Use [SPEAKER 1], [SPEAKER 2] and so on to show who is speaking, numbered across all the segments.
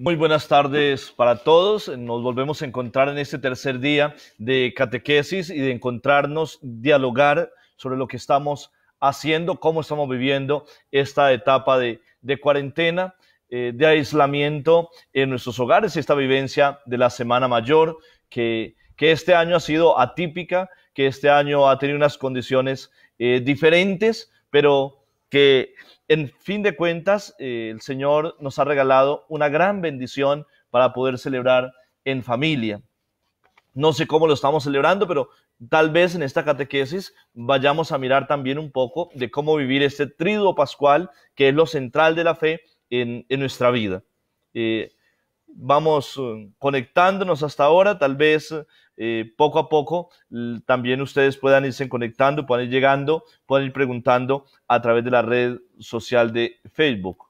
[SPEAKER 1] Muy buenas tardes para todos. Nos volvemos a encontrar en este tercer día de catequesis y de encontrarnos, dialogar sobre lo que estamos haciendo, cómo estamos viviendo esta etapa de cuarentena, de aislamiento en nuestros hogares, esta vivencia de la Semana Mayor, que este año ha sido atípica, que este año ha tenido unas condiciones diferentes, pero que en fin de cuentas, el Señor nos ha regalado una gran bendición para poder celebrar en familia. No sé cómo lo estamos celebrando, pero tal vez en esta catequesis vayamos a mirar también un poco de cómo vivir este triduo pascual, que es lo central de la fe en nuestra vida. Vamos conectándonos hasta ahora, tal vez poco a poco también ustedes puedan irse conectando, puedan ir llegando, puedan ir preguntando a través de la red social de Facebook.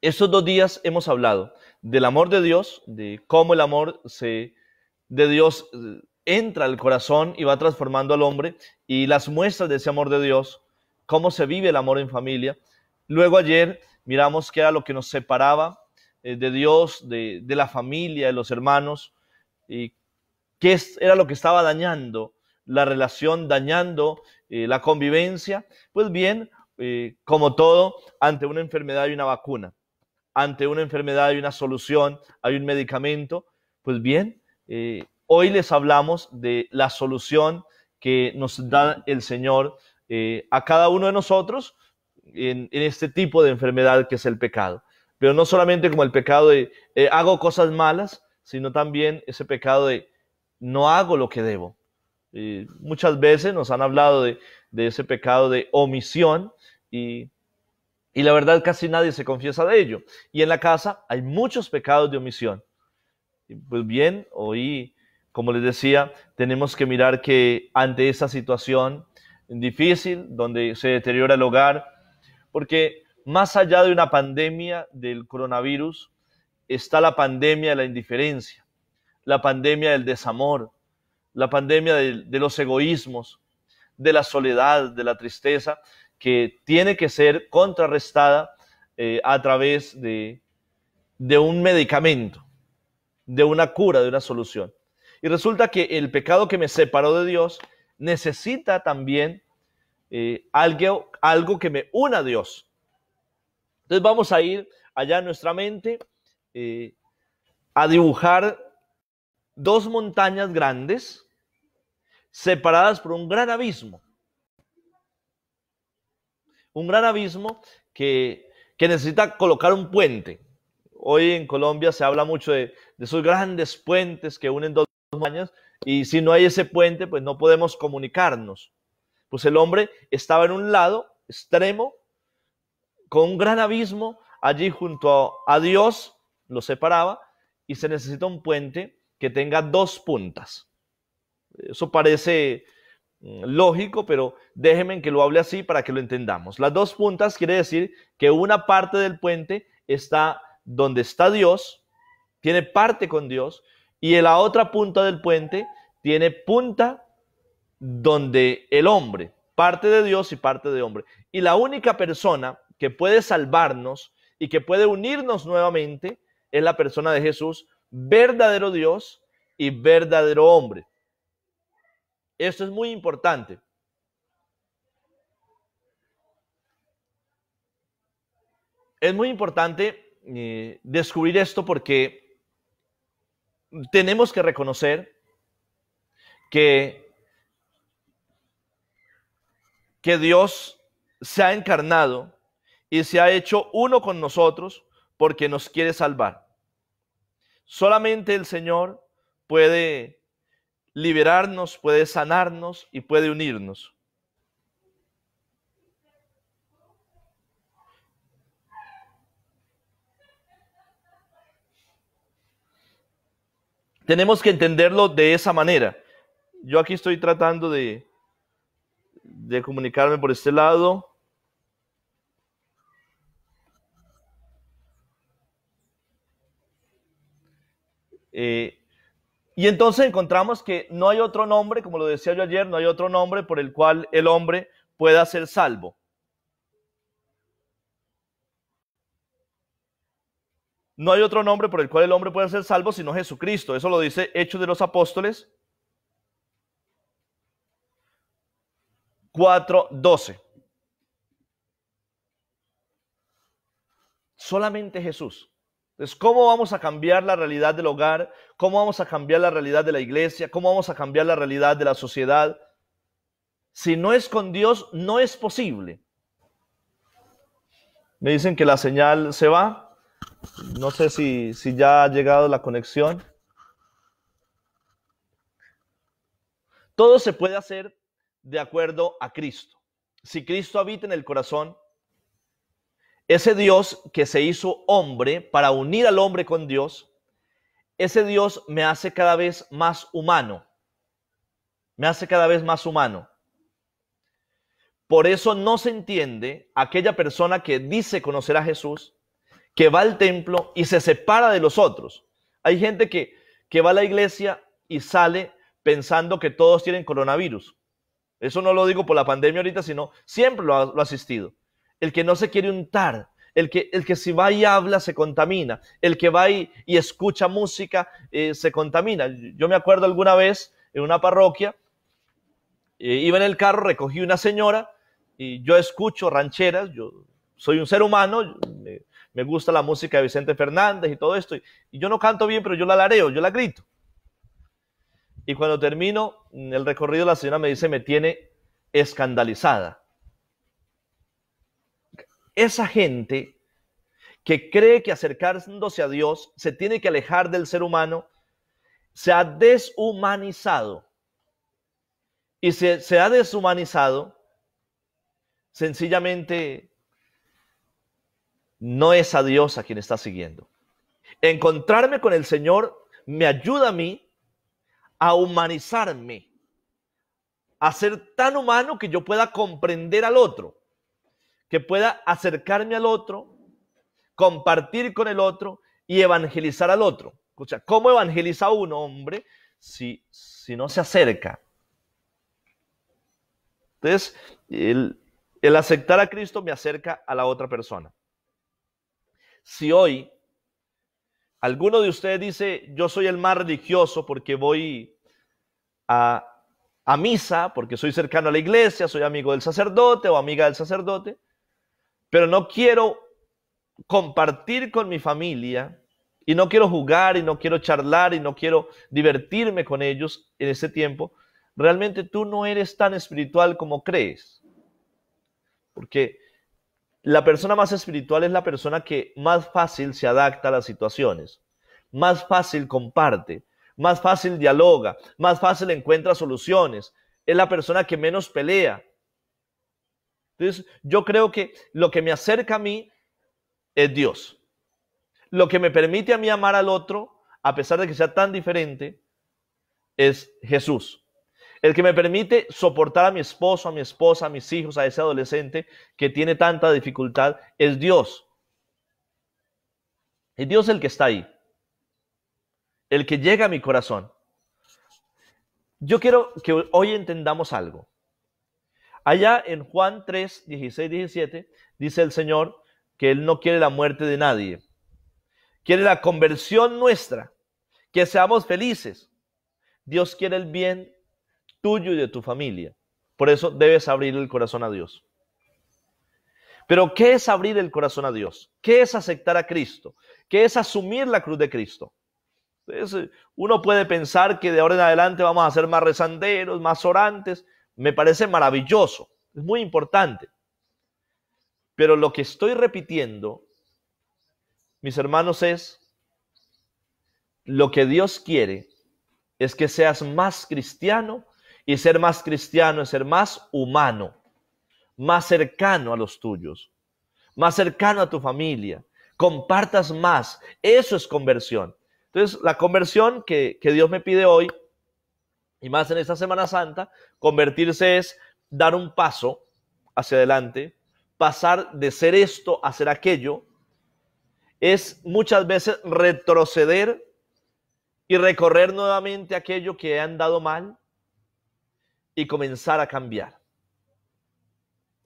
[SPEAKER 1] Estos 2 días hemos hablado del amor de Dios, de cómo el amor de Dios entra al corazón y va transformando al hombre, y las muestras de ese amor de Dios, cómo se vive el amor en familia. Luego ayer miramos qué era lo que nos separaba de Dios, de la familia, de los hermanos, y qué era lo que estaba dañando la relación, dañando la convivencia. Pues bien, como todo, ante una enfermedad hay una vacuna, ante una enfermedad hay una solución, hay un medicamento. Pues bien, hoy les hablamos de la solución que nos da el Señor a cada uno de nosotros en este tipo de enfermedad que es el pecado. Pero no solamente como el pecado de hago cosas malas, sino también ese pecado de no hago lo que debo. Muchas veces nos han hablado de ese pecado de omisión y la verdad casi nadie se confiesa de ello. Y en la casa hay muchos pecados de omisión. Y pues bien, hoy, como les decía, tenemos que mirar que ante esta situación difícil, donde se deteriora el hogar, porque más allá de una pandemia del coronavirus, está la pandemia de la indiferencia, la pandemia del desamor, la pandemia de los egoísmos, de la soledad, de la tristeza, que tiene que ser contrarrestada a través de un medicamento, de una cura, de una solución. Y resulta que el pecado que me separó de Dios necesita también algo que me una a Dios. Entonces vamos a ir allá en nuestra mente a dibujar dos montañas grandes separadas por un gran abismo. Un gran abismo que necesita colocar un puente. Hoy en Colombia se habla mucho de esos grandes puentes que unen dos montañas, y si no hay ese puente, pues no podemos comunicarnos. Pues el hombre estaba en un lado extremo, con un gran abismo allí junto a Dios, lo separaba, y se necesita un puente que tenga dos puntas. Eso parece lógico, pero déjenme que lo hable así para que lo entendamos. Las dos puntas quiere decir que una parte del puente está donde está Dios, tiene parte con Dios, y en la otra punta del puente tiene punta donde el hombre, parte de Dios y parte de hombre. Y la única persona que puede salvarnos y que puede unirnos nuevamente es la persona de Jesús, verdadero Dios y verdadero hombre. Esto es muy importante. Es muy importante descubrir esto, porque tenemos que reconocer que Dios se ha encarnado y se ha hecho uno con nosotros porque nos quiere salvar. Solamente el Señor puede liberarnos, puede sanarnos y puede unirnos. Tenemos que entenderlo de esa manera. Yo aquí estoy tratando de comunicarme por este lado. Y entonces encontramos que no hay otro nombre, como lo decía yo ayer, no hay otro nombre por el cual el hombre pueda ser salvo. No hay otro nombre por el cual el hombre pueda ser salvo sino Jesucristo. Eso lo dice Hechos de los Apóstoles 4:12. Solamente Jesús. Entonces, ¿cómo vamos a cambiar la realidad del hogar? ¿Cómo vamos a cambiar la realidad de la iglesia? ¿Cómo vamos a cambiar la realidad de la sociedad? Si no es con Dios, no es posible. Me dicen que la señal se va. No sé si ya ha llegado la conexión. Todo se puede hacer de acuerdo a Cristo. Si Cristo habita en el corazón, ese Dios que se hizo hombre para unir al hombre con Dios, ese Dios me hace cada vez más humano. Me hace cada vez más humano. Por eso no se entiende aquella persona que dice conocer a Jesús, que va al templo y se separa de los otros. Hay gente que va a la iglesia y sale pensando que todos tienen coronavirus. Eso no lo digo por la pandemia ahorita, sino siempre lo ha asistido. El que no se quiere untar, el que si va y habla se contamina, el que va y escucha música se contamina. Yo me acuerdo alguna vez en una parroquia, iba en el carro, recogí una señora y yo escucho rancheras, yo soy un ser humano, me gusta la música de Vicente Fernández y todo esto, y yo no canto bien, pero yo la alareo, yo la grito. Y cuando termino el recorrido, la señora me dice, me tiene escandalizada. Esa gente que cree que acercándose a Dios se tiene que alejar del ser humano, se ha deshumanizado. Y se ha deshumanizado, sencillamente no es a Dios a quien está siguiendo. Encontrarme con el Señor me ayuda a mí a humanizarme, a ser tan humano que yo pueda comprender al otro, que pueda acercarme al otro, compartir con el otro y evangelizar al otro. O sea, ¿cómo evangeliza uno, hombre, si no se acerca? Entonces, el aceptar a Cristo me acerca a la otra persona. Si hoy alguno de ustedes dice, yo soy el más religioso porque voy a misa, porque soy cercano a la iglesia, soy amigo del sacerdote o amiga del sacerdote, pero no quiero compartir con mi familia y no quiero jugar y no quiero charlar y no quiero divertirme con ellos en ese tiempo, realmente tú no eres tan espiritual como crees. Porque la persona más espiritual es la persona que más fácil se adapta a las situaciones, más fácil comparte, más fácil dialoga, más fácil encuentra soluciones. Es la persona que menos pelea. Entonces, yo creo que lo que me acerca a mí es Dios. Lo que me permite a mí amar al otro, a pesar de que sea tan diferente, es Jesús. El que me permite soportar a mi esposo, a mi esposa, a mis hijos, a ese adolescente que tiene tanta dificultad, es Dios. Es Dios el que está ahí. El que llega a mi corazón. Yo quiero que hoy entendamos algo. Allá en Juan 3, 16, 17, dice el Señor que Él no quiere la muerte de nadie. Quiere la conversión nuestra, que seamos felices. Dios quiere el bien tuyo y de tu familia. Por eso debes abrir el corazón a Dios. Pero ¿qué es abrir el corazón a Dios? ¿Qué es aceptar a Cristo? ¿Qué es asumir la cruz de Cristo? Entonces, uno puede pensar que de ahora en adelante vamos a ser más rezanderos, más orantes. Me parece maravilloso, es muy importante. Pero lo que estoy repitiendo, mis hermanos, es lo que Dios quiere es que seas más cristiano, y ser más cristiano es ser más humano, más cercano a los tuyos, más cercano a tu familia, compartas más. Eso es conversión. Entonces, la conversión que Dios me pide hoy, y más en esta Semana Santa, convertirse es dar un paso hacia adelante, pasar de ser esto a ser aquello, es muchas veces retroceder y recorrer nuevamente aquello que he andado mal y comenzar a cambiar.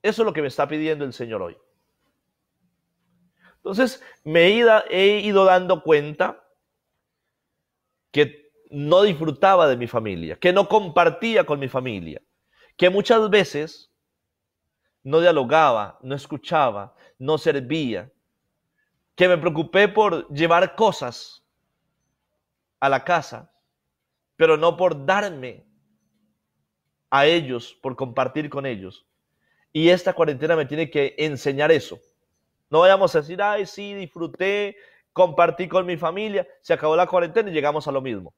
[SPEAKER 1] Eso es lo que me está pidiendo el Señor hoy. Entonces he ido dando cuenta que no disfrutaba de mi familia, que no compartía con mi familia, que muchas veces no dialogaba, no escuchaba, no servía, que me preocupé por llevar cosas a la casa, pero no por darme a ellos, por compartir con ellos. Y esta cuarentena me tiene que enseñar eso. No vayamos a decir, ay, sí, disfruté, compartí con mi familia, se acabó la cuarentena y llegamos a lo mismo.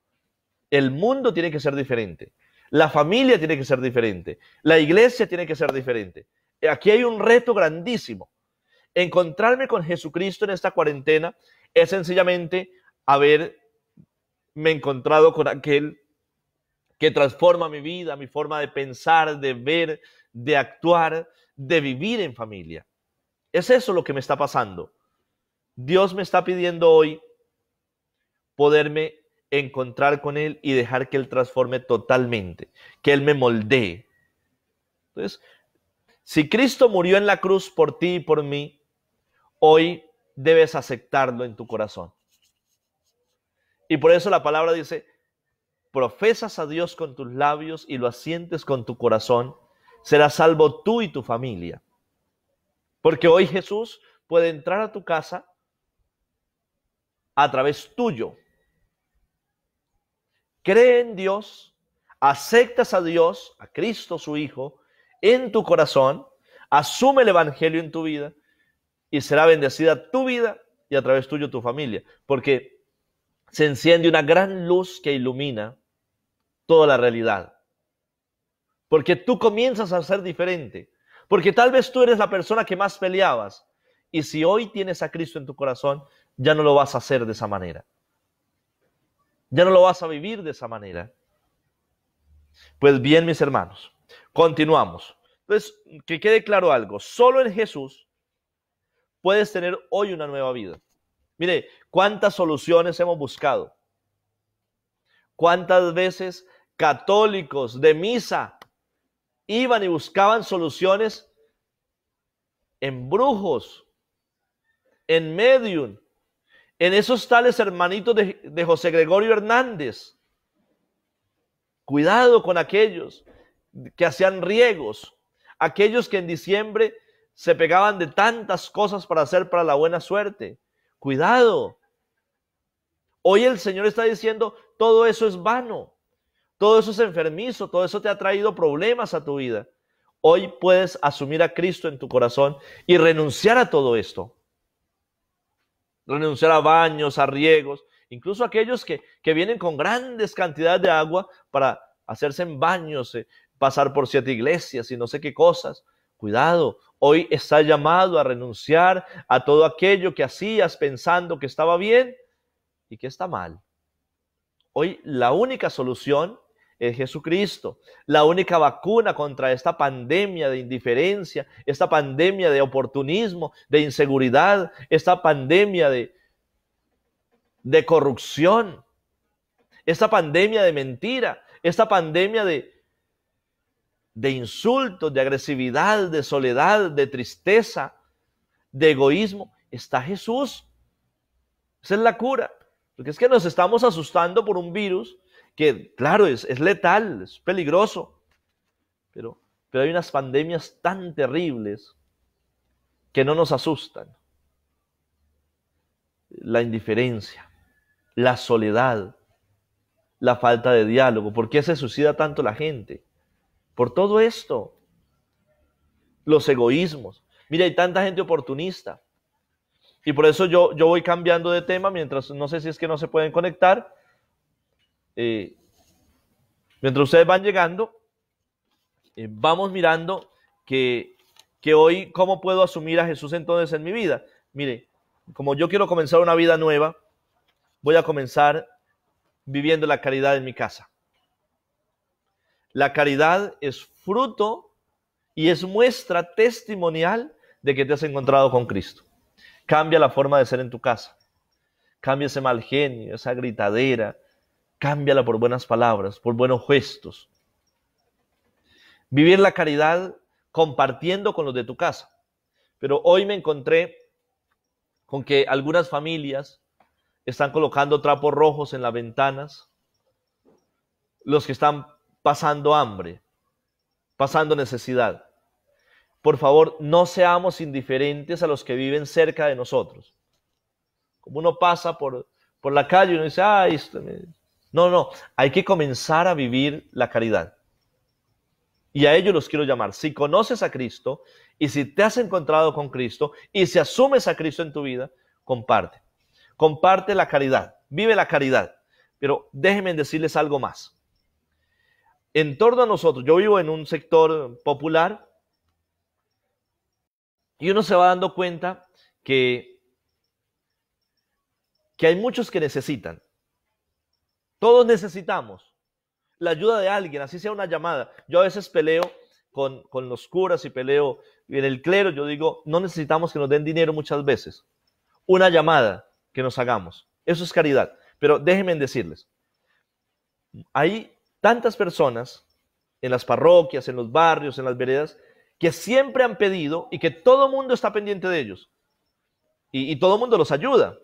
[SPEAKER 1] El mundo tiene que ser diferente. La familia tiene que ser diferente. La iglesia tiene que ser diferente. Aquí hay un reto grandísimo. Encontrarme con Jesucristo en esta cuarentena es sencillamente haberme encontrado con aquel que transforma mi vida, mi forma de pensar, de ver, de actuar, de vivir en familia. Es eso lo que me está pasando. Dios me está pidiendo hoy poderme encontrar con Él y dejar que Él transforme totalmente, que Él me moldee. Entonces, si Cristo murió en la cruz por ti y por mí, hoy debes aceptarlo en tu corazón. Y por eso la palabra dice, profesas a Dios con tus labios y lo asientes con tu corazón, serás salvo tú y tu familia. Porque hoy Jesús puede entrar a tu casa a través tuyo. Cree en Dios, aceptas a Dios, a Cristo su Hijo, en tu corazón, asume el Evangelio en tu vida y será bendecida tu vida y a través tuyo tu familia. Porque se enciende una gran luz que ilumina toda la realidad. Porque tú comienzas a ser diferente. Porque tal vez tú eres la persona que más peleabas. Y si hoy tienes a Cristo en tu corazón, ya no lo vas a hacer de esa manera. Ya no lo vas a vivir de esa manera. Pues bien, mis hermanos, continuamos. Entonces, que quede claro algo. Solo en Jesús puedes tener hoy una nueva vida. Mire, cuántas soluciones hemos buscado. Cuántas veces católicos de misa iban y buscaban soluciones en brujos, en medium, en esos tales hermanitos de José Gregorio Hernández. Cuidado con aquellos que hacían riegos, aquellos que en diciembre se pegaban de tantas cosas para hacer para la buena suerte. Cuidado. Hoy el Señor está diciendo, todo eso es vano, todo eso es enfermizo, todo eso te ha traído problemas a tu vida. Hoy puedes asumir a Cristo en tu corazón y renunciar a todo esto. Renunciar a baños, a riegos, incluso aquellos que vienen con grandes cantidades de agua para hacerse en baños, pasar por 7 iglesias y no sé qué cosas. Cuidado, hoy estás llamado a renunciar a todo aquello que hacías pensando que estaba bien y que está mal. Hoy la única solución es Jesucristo. La única vacuna contra esta pandemia de indiferencia, esta pandemia de oportunismo, de inseguridad, esta pandemia de corrupción, esta pandemia de mentira, esta pandemia de insultos, de agresividad, de soledad, de tristeza, de egoísmo, está Jesús. Esa es la cura. Porque es que nos estamos asustando por un virus que, claro, es letal, es peligroso. Pero hay unas pandemias tan terribles que no nos asustan. La indiferencia, la soledad, la falta de diálogo. ¿Por qué se suicida tanto la gente? Por todo esto. Los egoísmos. Mira, hay tanta gente oportunista. Y por eso yo voy cambiando de tema mientras, no sé si es que no se pueden conectar. Mientras ustedes van llegando, vamos mirando que hoy, ¿cómo puedo asumir a Jesús entonces en mi vida? Mire, como yo quiero comenzar una vida nueva, voy a comenzar viviendo la caridad en mi casa. La caridad es fruto y es muestra testimonial de que te has encontrado con Cristo. Cambia la forma de ser en tu casa. Cambia ese mal genio, esa gritadera. Cámbiala por buenas palabras, por buenos gestos. Vivir la caridad compartiendo con los de tu casa. Pero hoy me encontré con que algunas familias están colocando trapos rojos en las ventanas, los que están pasando hambre, pasando necesidad. Por favor, no seamos indiferentes a los que viven cerca de nosotros. Como uno pasa por la calle y uno dice, ay, no, hay que comenzar a vivir la caridad. Y a ellos los quiero llamar. Si conoces a Cristo y si te has encontrado con Cristo y si asumes a Cristo en tu vida, comparte. Comparte la caridad, vive la caridad. Pero déjenme decirles algo más. En torno a nosotros, yo vivo en un sector popular y uno se va dando cuenta que hay muchos que necesitan. Todos necesitamos la ayuda de alguien, así sea una llamada. Yo a veces peleo con los curas y peleo en el clero. Yo digo, no necesitamos que nos den dinero muchas veces. Una llamada que nos hagamos. Eso es caridad. Pero déjenme decirles, hay tantas personas en las parroquias, en los barrios, en las veredas, que siempre han pedido y que todo el mundo está pendiente de ellos. Y todo el mundo los ayuda.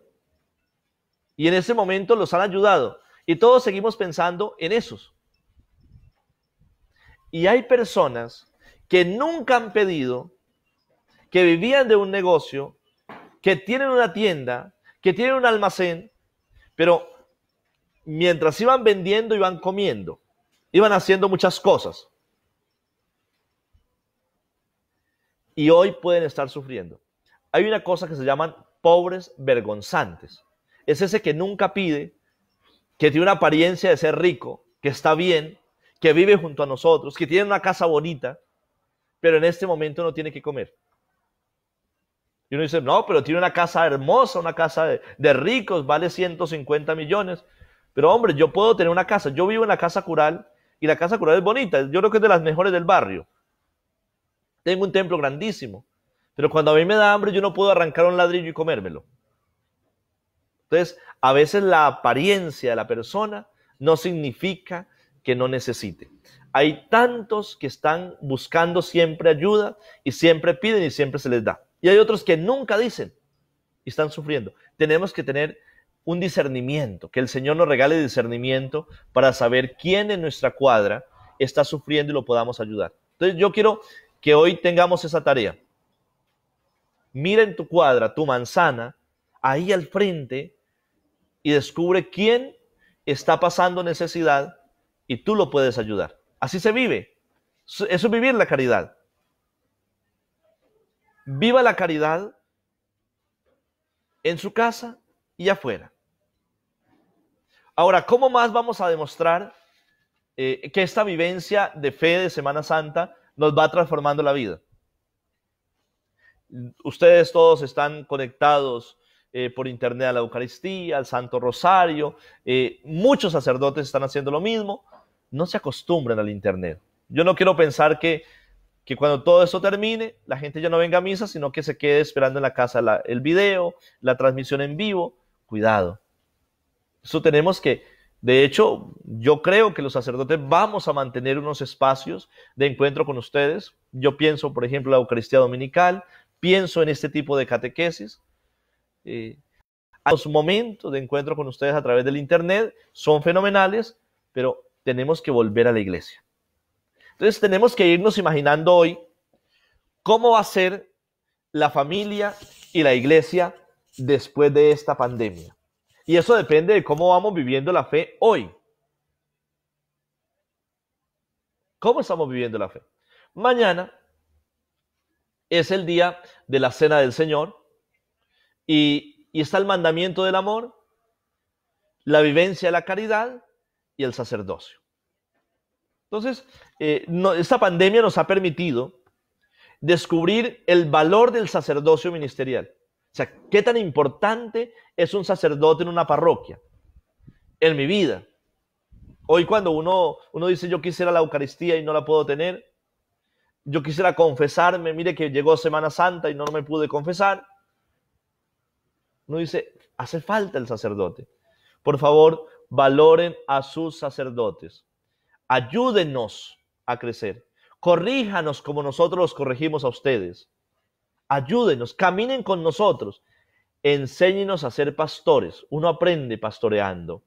[SPEAKER 1] Y en ese momento los han ayudado. Y todos seguimos pensando en esos. Y hay personas que nunca han pedido, que vivían de un negocio, que tienen una tienda, que tienen un almacén, pero mientras iban vendiendo, iban comiendo, iban haciendo muchas cosas. Y hoy pueden estar sufriendo. Hay una cosa que se llaman pobres vergonzantes. Es ese que nunca pide, que tiene una apariencia de ser rico, que está bien, que vive junto a nosotros, que tiene una casa bonita, pero en este momento no tiene que comer. Y uno dice, no, pero tiene una casa hermosa, una casa de ricos, vale 150 millones. Pero hombre, yo puedo tener una casa. Yo vivo en la casa cural y la casa cural es bonita. Yo creo que es de las mejores del barrio. Tengo un templo grandísimo. Pero cuando a mí me da hambre, yo no puedo arrancar un ladrillo y comérmelo. Entonces, a veces la apariencia de la persona no significa que no necesite. Hay tantos que están buscando siempre ayuda y siempre piden y siempre se les da. Y hay otros que nunca dicen y están sufriendo. Tenemos que tener un discernimiento, que el Señor nos regale discernimiento para saber quién en nuestra cuadra está sufriendo y lo podamos ayudar. Entonces yo quiero que hoy tengamos esa tarea. Mira en tu cuadra, tu manzana, ahí al frente y descubre quién está pasando necesidad y tú lo puedes ayudar. Así se vive. Eso es vivir la caridad. Viva la caridad en su casa y afuera. Ahora, ¿cómo más vamos a demostrar que esta vivencia de fe de Semana Santa nos va transformando la vida? Ustedes todos están conectados por internet a la Eucaristía, al Santo Rosario. Muchos sacerdotes están haciendo lo mismo. No se acostumbren al internet. Yo no quiero pensar que cuando todo eso termine, la gente ya no venga a misa, sino que se quede esperando en la casa el video, la transmisión en vivo. Cuidado. Eso tenemos que, de hecho, yo creo que los sacerdotes vamos a mantener unos espacios de encuentro con ustedes. Yo pienso, por ejemplo, la Eucaristía Dominical, pienso en este tipo de catequesis. Los momentos de encuentro con ustedes a través del internet son fenomenales, pero tenemos que volver a la iglesia. Entonces tenemos que irnos imaginando hoy cómo va a ser la familia y la iglesia después de esta pandemia. Y eso depende de cómo vamos viviendo la fe hoy. ¿Cómo estamos viviendo la fe? Mañana es el día de la Cena del Señor y está el mandamiento del amor, la vivencia de la caridad y el sacerdocio. Entonces, esta pandemia nos ha permitido descubrir el valor del sacerdocio ministerial. O sea, qué tan importante es un sacerdote en una parroquia, en mi vida. Hoy cuando uno dice yo quisiera la Eucaristía y no la puedo tener, yo quisiera confesarme, mire que llegó Semana Santa y no me pude confesar. Uno dice, hace falta el sacerdote. Por favor, valoren a sus sacerdotes. Ayúdenos a crecer. Corríjanos como nosotros los corregimos a ustedes. Ayúdenos, caminen con nosotros. enséñenos a ser pastores. Uno aprende pastoreando.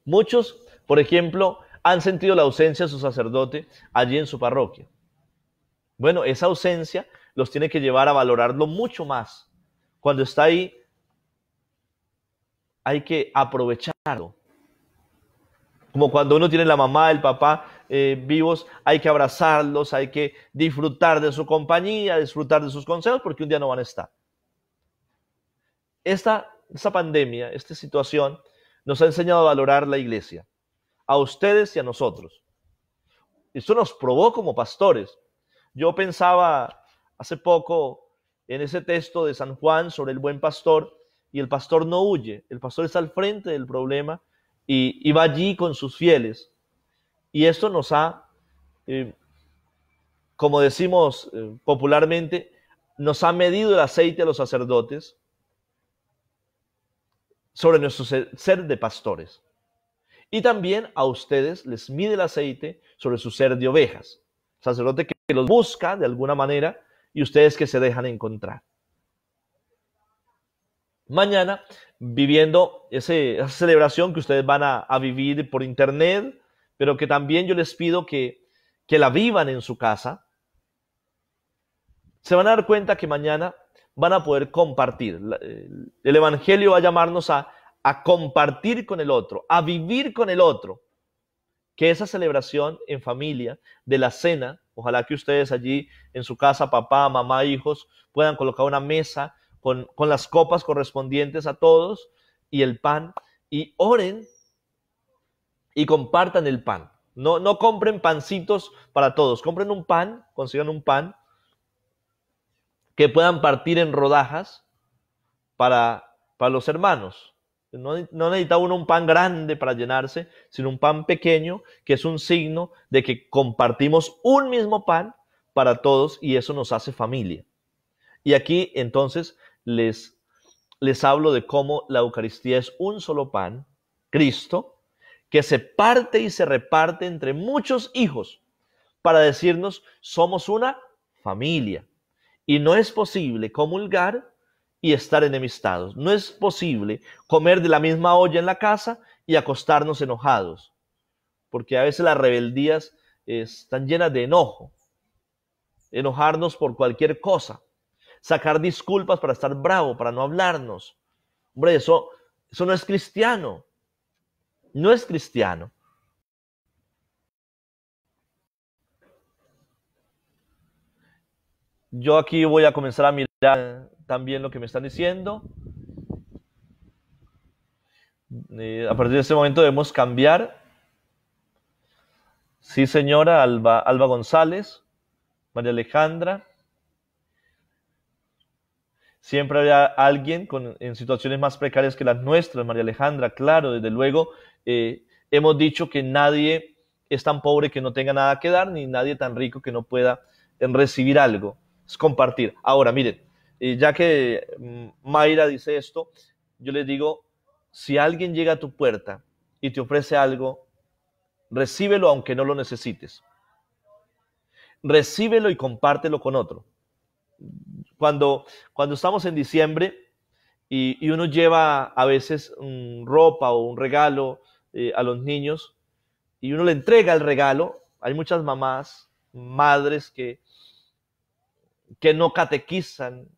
[SPEAKER 1] Muchos, por ejemplo, han sentido la ausencia de su sacerdote allí en su parroquia. Bueno, esa ausencia los tiene que llevar a valorarlo mucho más. Cuando está ahí, hay que aprovecharlo. Como cuando uno tiene la mamá, el papá vivos, hay que abrazarlos, hay que disfrutar de su compañía, disfrutar de sus consejos, porque un día no van a estar. Esta pandemia, esta situación, nos ha enseñado a valorar la iglesia, a ustedes y a nosotros. Esto nos probó como pastores. Yo pensaba hace poco en ese texto de San Juan sobre el buen pastor, y el pastor no huye, el pastor está al frente del problema y va allí con sus fieles. Y esto nos ha, como decimos popularmente, nos ha medido el aceite a los sacerdotes sobre nuestro ser de pastores. Y también a ustedes les mide el aceite sobre su ser de ovejas. Sacerdote que los busca de alguna manera y ustedes que se dejan encontrar. Mañana, viviendo esa celebración que ustedes van a vivir por internet, pero que también yo les pido que la vivan en su casa, se van a dar cuenta que mañana van a poder compartir. El Evangelio va a llamarnos a compartir con el otro, a vivir con el otro. Que esa celebración en familia de la cena, ojalá que ustedes allí en su casa, papá, mamá, hijos, puedan colocar una mesa con las copas correspondientes a todos y el pan, y oren y compartan el pan. No compren pancitos para todos, compren un pan, consigan un pan que puedan partir en rodajas para los hermanos. No necesita uno un pan grande para llenarse, sino un pan pequeño, que es un signo de que compartimos un mismo pan para todos y eso nos hace familia. Y aquí entonces les hablo de cómo la Eucaristía es un solo pan, Cristo, que se parte y se reparte entre muchos hijos para decirnos somos una familia. Y no es posible comulgar y estar enemistados. No es posible comer de la misma olla en la casa y acostarnos enojados, porque a veces las rebeldías están llenas de enojo. Enojarnos por cualquier cosa, sacar disculpas para estar bravo, para no hablarnos. Hombre, eso no es cristiano. No es cristiano. Yo aquí voy a comenzar a mirar también lo que me están diciendo. A partir de este momento debemos cambiar. Sí, señora, Alba González, María Alejandra. Siempre habrá alguien en situaciones más precarias que las nuestras, María Alejandra, claro, desde luego. Hemos dicho que nadie es tan pobre que no tenga nada que dar, ni nadie tan rico que no pueda recibir algo. Es compartir. Ahora, miren, ya que Mayra dice esto, yo les digo, si alguien llega a tu puerta y te ofrece algo, recíbelo aunque no lo necesites. Recíbelo y compártelo con otro. Cuando estamos en diciembre y uno lleva a veces ropa o un regalo a los niños y uno le entrega el regalo, hay muchas mamás, madres que no catequizan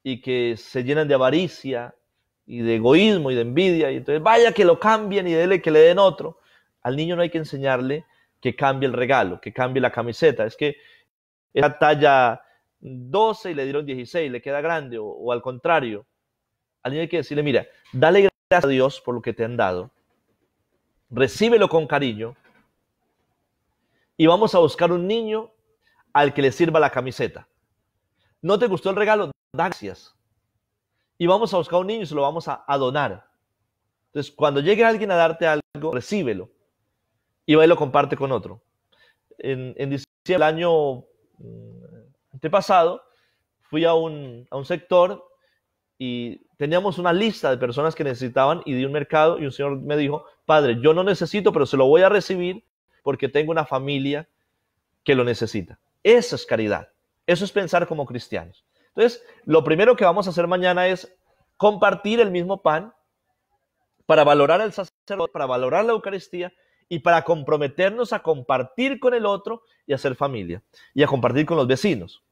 [SPEAKER 1] y que se llenan de avaricia y de egoísmo y de envidia, y entonces vaya que lo cambien y dele que le den otro. Al niño no hay que enseñarle que cambie el regalo, que cambie la camiseta. Es que esa talla 12 y le dieron 16, le queda grande, o al contrario. Al niño hay que decirle, mira, dale gracias a Dios por lo que te han dado, recíbelo con cariño y vamos a buscar un niño al que le sirva la camiseta. ¿No te gustó el regalo? Da gracias. Y vamos a buscar un niño y se lo vamos a donar. Entonces, cuando llegue alguien a darte algo, recíbelo y va y lo comparte con otro. En diciembre del año antepasado, fui a un sector y teníamos una lista de personas que necesitaban y di un mercado y un señor me dijo, padre, yo no necesito, pero se lo voy a recibir porque tengo una familia que lo necesita. Eso es caridad. Eso es pensar como cristianos. Entonces, lo primero que vamos a hacer mañana es compartir el mismo pan para valorar al sacerdote, para valorar la Eucaristía y para comprometernos a compartir con el otro y a hacer familia y a compartir con los vecinos.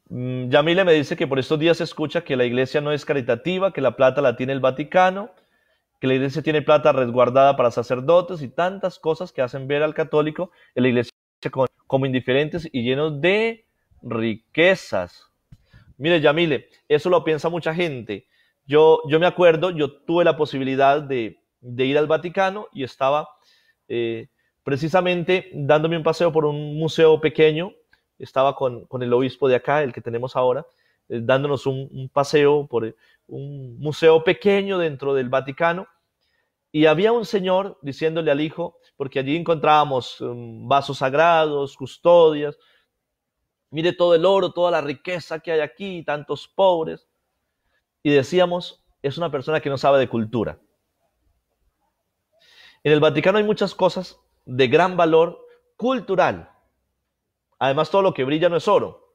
[SPEAKER 1] Yamile me dice que por estos días se escucha que la iglesia no es caritativa, que la plata la tiene el Vaticano, que la iglesia tiene plata resguardada para sacerdotes y tantas cosas que hacen ver al católico en la iglesia como indiferentes y llenos de riquezas. Mire, Yamile, eso lo piensa mucha gente. Yo me acuerdo, yo tuve la posibilidad de ir al Vaticano y estaba precisamente dándome un paseo por un museo pequeño. Estaba con el obispo de acá, el que tenemos ahora, dándonos un paseo por un museo pequeño dentro del Vaticano. Y había un señor diciéndole al hijo, porque allí encontrábamos vasos sagrados, custodias, mire todo el oro, toda la riqueza que hay aquí, tantos pobres. Y decíamos, es una persona que no sabe de cultura. En el Vaticano hay muchas cosas de gran valor cultural. Además, todo lo que brilla no es oro.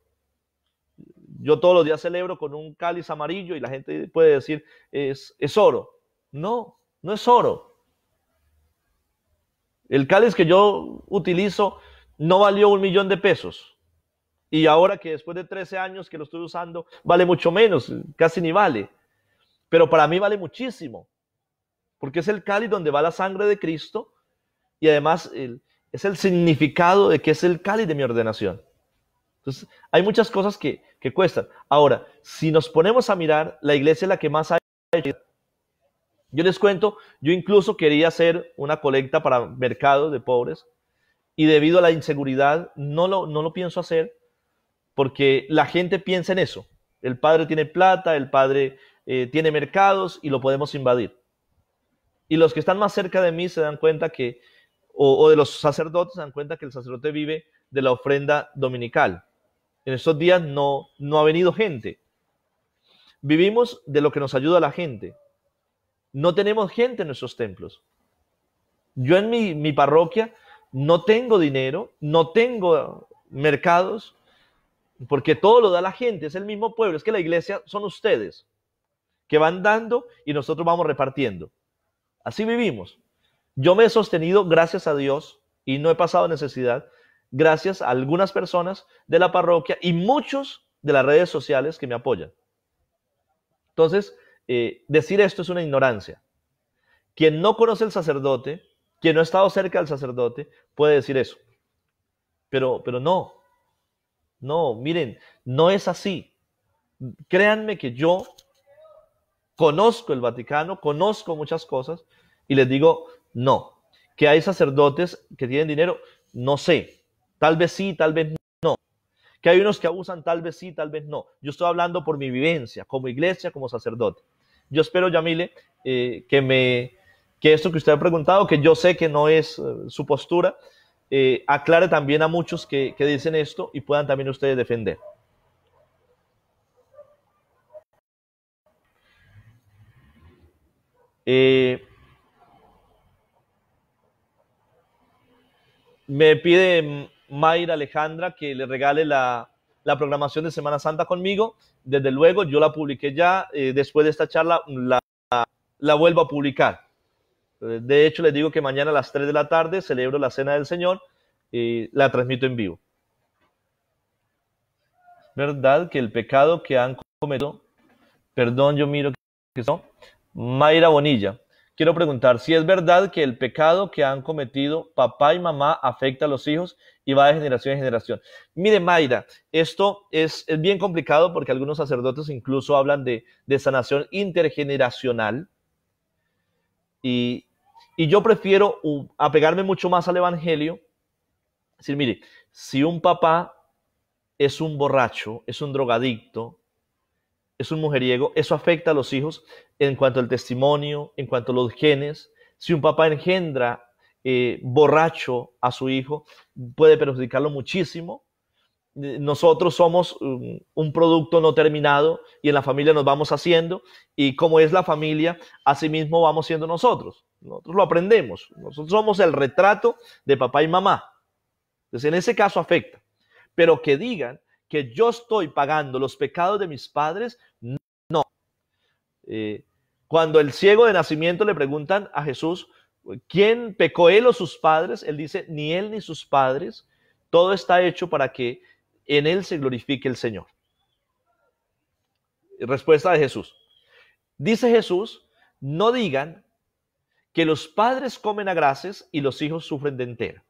[SPEAKER 1] Yo todos los días celebro con un cáliz amarillo y la gente puede decir, es oro. No, no es oro. El cáliz que yo utilizo no valió 1.000.000 de pesos. Y ahora que después de 13 años que lo estoy usando, vale mucho menos, casi ni vale. Pero para mí vale muchísimo, porque es el cáliz donde va la sangre de Cristo y además es el significado de que es el cáliz de mi ordenación. Entonces, hay muchas cosas que cuestan. Ahora, si nos ponemos a mirar, la iglesia es la que más ha hecho. Yo les cuento, yo incluso quería hacer una colecta para mercados de pobres y debido a la inseguridad no lo pienso hacer porque la gente piensa en eso. El padre tiene plata, el padre tiene mercados y lo podemos invadir. Y los que están más cerca de mí se dan cuenta que, o de los sacerdotes se dan cuenta que el sacerdote vive de la ofrenda dominical. En estos días no ha venido gente. Vivimos de lo que nos ayuda a la gente. No tenemos gente en nuestros templos. Yo en mi parroquia no tengo dinero, no tengo mercados, porque todo lo da la gente, es el mismo pueblo. Es que la iglesia son ustedes, que van dando y nosotros vamos repartiendo. Así vivimos. Yo me he sostenido, gracias a Dios, y no he pasado necesidad, gracias a algunas personas de la parroquia y muchos de las redes sociales que me apoyan. Entonces, decir esto es una ignorancia. Quien no conoce al sacerdote, quien no ha estado cerca del sacerdote, puede decir eso. Pero no, miren, no es así. Créanme que yo conozco el Vaticano, conozco muchas cosas y les digo, no. Que hay sacerdotes que tienen dinero, no sé. Tal vez sí, tal vez no. Que hay unos que abusan, tal vez sí, tal vez no. Yo estoy hablando por mi vivencia, como iglesia, como sacerdote. Yo espero, Yamile, que esto que usted ha preguntado, que yo sé que no es su postura, aclare también a muchos que dicen esto y puedan también ustedes defender. Me pide Mayra Alejandra que le regale la programación de Semana Santa conmigo. Desde luego, yo la publiqué ya. Después de esta charla, la vuelvo a publicar. De hecho, les digo que mañana a las 3 de la tarde celebro la Cena del Señor y la transmito en vivo. ¿Es verdad que el pecado que han cometido, perdón, yo miro que no, Mayra Bonilla, quiero preguntar si es verdad que el pecado que han cometido papá y mamá afecta a los hijos y va de generación en generación. Mire, Mayra, esto es bien complicado porque algunos sacerdotes incluso hablan de sanación intergeneracional y yo prefiero apegarme mucho más al Evangelio. Es decir, mire, si un papá es un borracho, es un drogadicto, es un mujeriego, eso afecta a los hijos en cuanto al testimonio, en cuanto a los genes. Si un papá engendra borracho a su hijo, puede perjudicarlo muchísimo. Nosotros somos un producto no terminado y en la familia nos vamos haciendo y como es la familia, así mismo vamos siendo nosotros. Nosotros lo aprendemos. Nosotros somos el retrato de papá y mamá. Entonces, en ese caso afecta. Pero que digan que yo estoy pagando los pecados de mis padres, no. Cuando el ciego de nacimiento le preguntan a Jesús, ¿quién pecó, él o sus padres? Él dice, ni él ni sus padres, todo está hecho para que en él se glorifique el Señor. Respuesta de Jesús. Dice Jesús, no digan que los padres comen a graces y los hijos sufren de entera.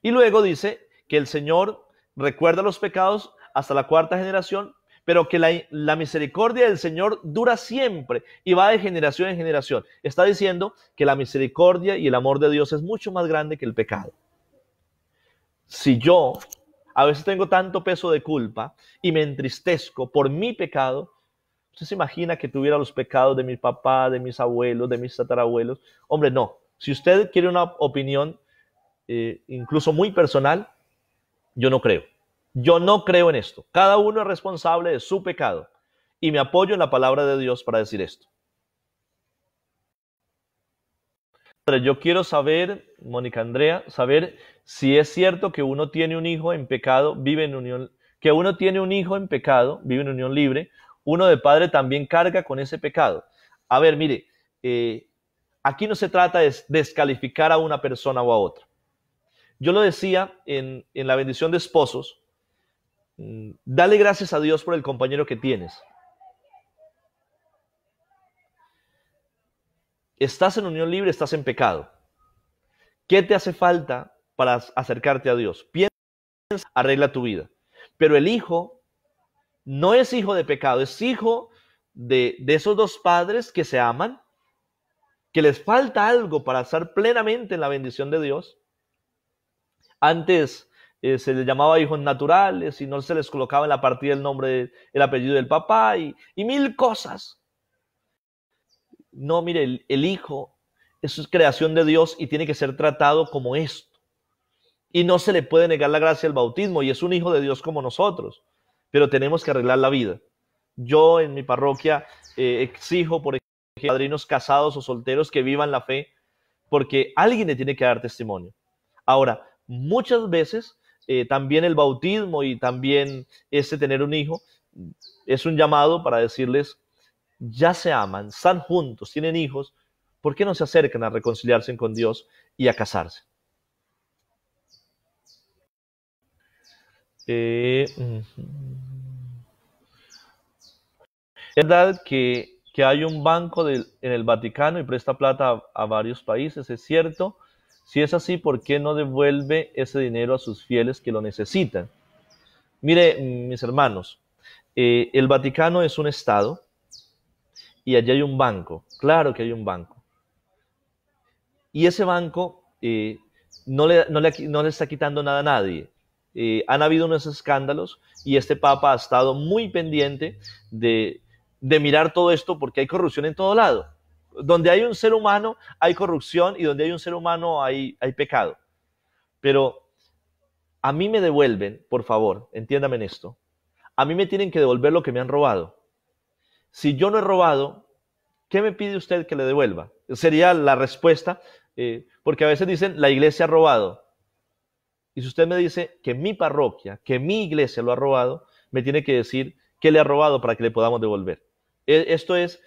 [SPEAKER 1] Y luego dice que el Señor recuerda los pecados hasta la cuarta generación, pero que la misericordia del Señor dura siempre y va de generación en generación. Está diciendo que la misericordia y el amor de Dios es mucho más grande que el pecado. Si yo a veces tengo tanto peso de culpa y me entristezco por mi pecado, ¿usted se imagina que tuviera los pecados de mi papá, de mis abuelos, de mis tatarabuelos? Hombre, no. Si usted quiere una opinión incluso muy personal, yo no creo. Yo no creo en esto. Cada uno es responsable de su pecado. Y me apoyo en la palabra de Dios para decir esto. Pero yo quiero saber, Mónica Andrea, saber si es cierto que uno tiene un hijo en pecado, vive en unión, que uno tiene un hijo en pecado, vive en unión libre, uno de padre también carga con ese pecado. A ver, mire, aquí no se trata de descalificar a una persona o a otra. Yo lo decía en la bendición de esposos, dale gracias a Dios por el compañero que tienes. Estás en unión libre, estás en pecado. ¿Qué te hace falta para acercarte a Dios? Piensa, arregla tu vida. Pero el hijo no es hijo de pecado, es hijo de esos dos padres que se aman, que les falta algo para estar plenamente en la bendición de Dios. Antes se les llamaba hijos naturales y no se les colocaba en la partida el nombre, el apellido del papá y mil cosas. No, mire, el hijo es creación de Dios y tiene que ser tratado como esto. Y no se le puede negar la gracia del bautismo y es un hijo de Dios como nosotros, pero tenemos que arreglar la vida. Yo en mi parroquia exijo, por ejemplo, padrinos casados o solteros que vivan la fe, porque alguien le tiene que dar testimonio. Ahora, muchas veces también el bautismo y también tener un hijo es un llamado para decirles, ya se aman, están juntos, tienen hijos, ¿por qué no se acercan a reconciliarse con Dios y a casarse? Es verdad que hay un banco en el Vaticano y presta plata a varios países, es cierto. Si es así, ¿por qué no devuelve ese dinero a sus fieles que lo necesitan? Mire, mis hermanos, el Vaticano es un estado y allí hay un banco, claro que hay un banco. Y ese banco no le está quitando nada a nadie. Han habido unos escándalos y este Papa ha estado muy pendiente de mirar todo esto porque hay corrupción en todo lado. Donde hay un ser humano hay corrupción y donde hay un ser humano hay pecado. Pero a mí me devuelven, por favor, entiéndame en esto, a mí me tienen que devolver lo que me han robado. Si yo no he robado, ¿qué me pide usted que le devuelva? Sería la respuesta, porque a veces dicen, la iglesia ha robado. Y si usted me dice que mi parroquia, que mi iglesia lo ha robado, me tiene que decir qué le ha robado para que le podamos devolver. Esto es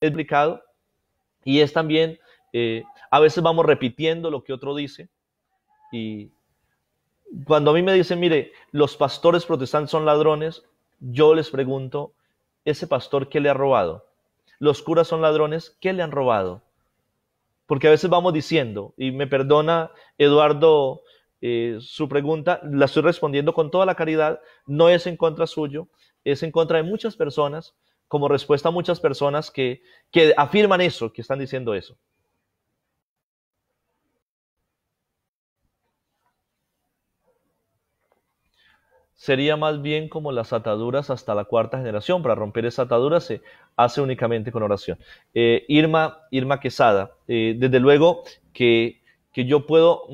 [SPEAKER 1] explicado y es también, a veces vamos repitiendo lo que otro dice y cuando a mí me dicen, mire, los pastores protestantes son ladrones, yo les pregunto, ¿ese pastor qué le ha robado? Los curas son ladrones, ¿qué le han robado? Porque a veces vamos diciendo, y me perdona Eduardo su pregunta, la estoy respondiendo con toda la caridad, no es en contra suyo, es en contra de muchas personas, como respuesta a muchas personas que afirman eso, que están diciendo eso. Sería más bien como las ataduras hasta la cuarta generación. Para romper esa atadura se hace únicamente con oración. Irma Quesada, desde luego que yo puedo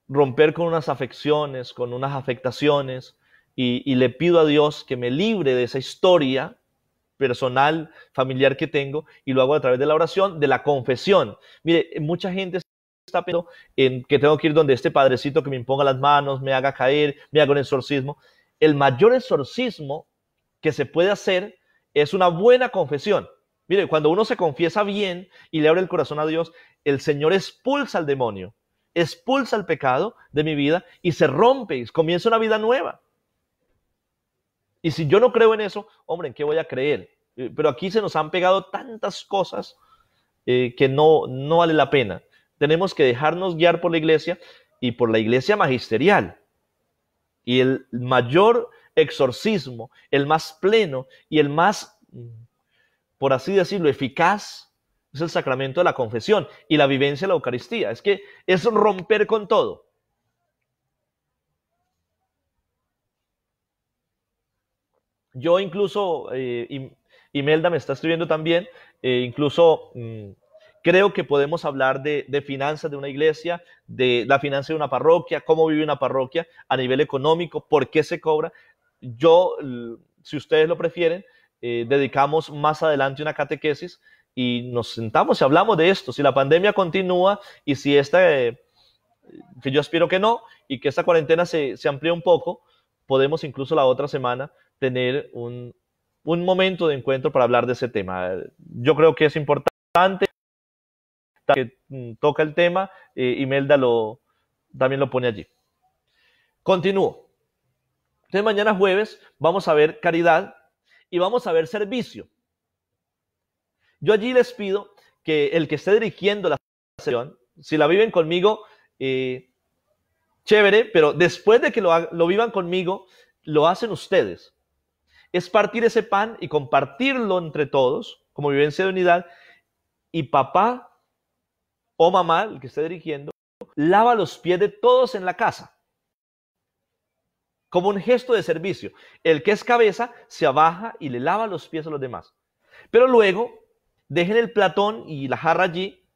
[SPEAKER 1] romper con unas afecciones, con unas afectaciones, y le pido a Dios que me libre de esa historia personal, familiar que tengo, y lo hago a través de la oración, de la confesión. Mire, mucha gente está pensando en que tengo que ir donde este padrecito que me imponga las manos, me haga caer, me haga un exorcismo. El mayor exorcismo que se puede hacer es una buena confesión. Mire, cuando uno se confiesa bien y le abre el corazón a Dios, el Señor expulsa al demonio, expulsa el pecado de mi vida y se rompe y comienza una vida nueva. Y si yo no creo en eso, hombre, ¿en qué voy a creer? Pero aquí se nos han pegado tantas cosas que no vale la pena. Tenemos que dejarnos guiar por la iglesia y por la iglesia magisterial. Y el mayor exorcismo, el más pleno y el más, por así decirlo, eficaz, es el sacramento de la confesión y la vivencia de la Eucaristía. Es que es romper con todo. Yo incluso, Imelda me está escribiendo también, incluso creo que podemos hablar de finanzas de una iglesia, de la finanza de una parroquia, cómo vive una parroquia a nivel económico, por qué se cobra. Yo, si ustedes lo prefieren, dedicamos más adelante una catequesis y nos sentamos y hablamos de esto. Si la pandemia continúa y si esta, que yo espero que no, y que esta cuarentena se amplíe un poco, podemos incluso la otra semana tener un momento de encuentro para hablar de ese tema. Yo creo que es importante que toca el tema, Imelda también lo pone allí. Continúo. Entonces mañana jueves vamos a ver caridad y vamos a ver servicio. Yo allí les pido que el que esté dirigiendo la sesión, si la viven conmigo, chévere, pero después de que lo vivan conmigo, lo hacen ustedes. Es partir ese pan y compartirlo entre todos, como vivencia de unidad, y papá o mamá, el que esté dirigiendo, lava los pies de todos en la casa, como un gesto de servicio. El que es cabeza se abaja y le lava los pies a los demás. Pero luego, dejen el platón y la jarra allí,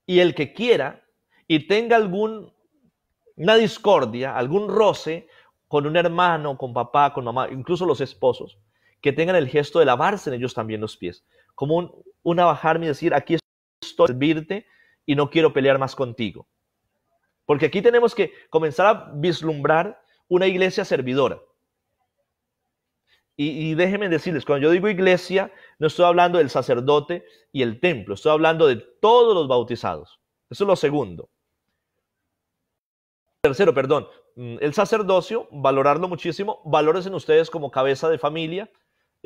[SPEAKER 1] y el que quiera y tenga alguna discordia, algún roce, con un hermano, con papá, con mamá, incluso los esposos, que tengan el gesto de lavarse en ellos también los pies, como un abajarme y decir, aquí estoy a servirte y no quiero pelear más contigo. Porque aquí tenemos que comenzar a vislumbrar una iglesia servidora. Y déjenme decirles, cuando yo digo iglesia, no estoy hablando del sacerdote y el templo, estoy hablando de todos los bautizados. Eso es lo segundo. Tercero, perdón, el sacerdocio, valorarlo muchísimo, valórense ustedes como cabeza de familia,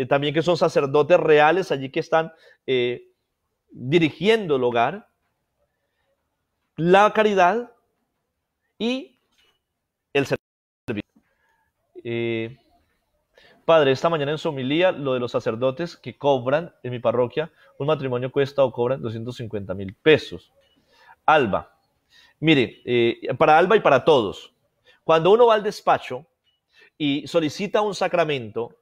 [SPEAKER 1] también que son sacerdotes reales allí que están dirigiendo el hogar, la caridad y el servicio. Padre, esta mañana en su homilía, lo de los sacerdotes que cobran en mi parroquia, un matrimonio cuesta o cobran 250,000 pesos. Alba. Mire, para Alba y para todos, cuando uno va al despacho y solicita un sacramento,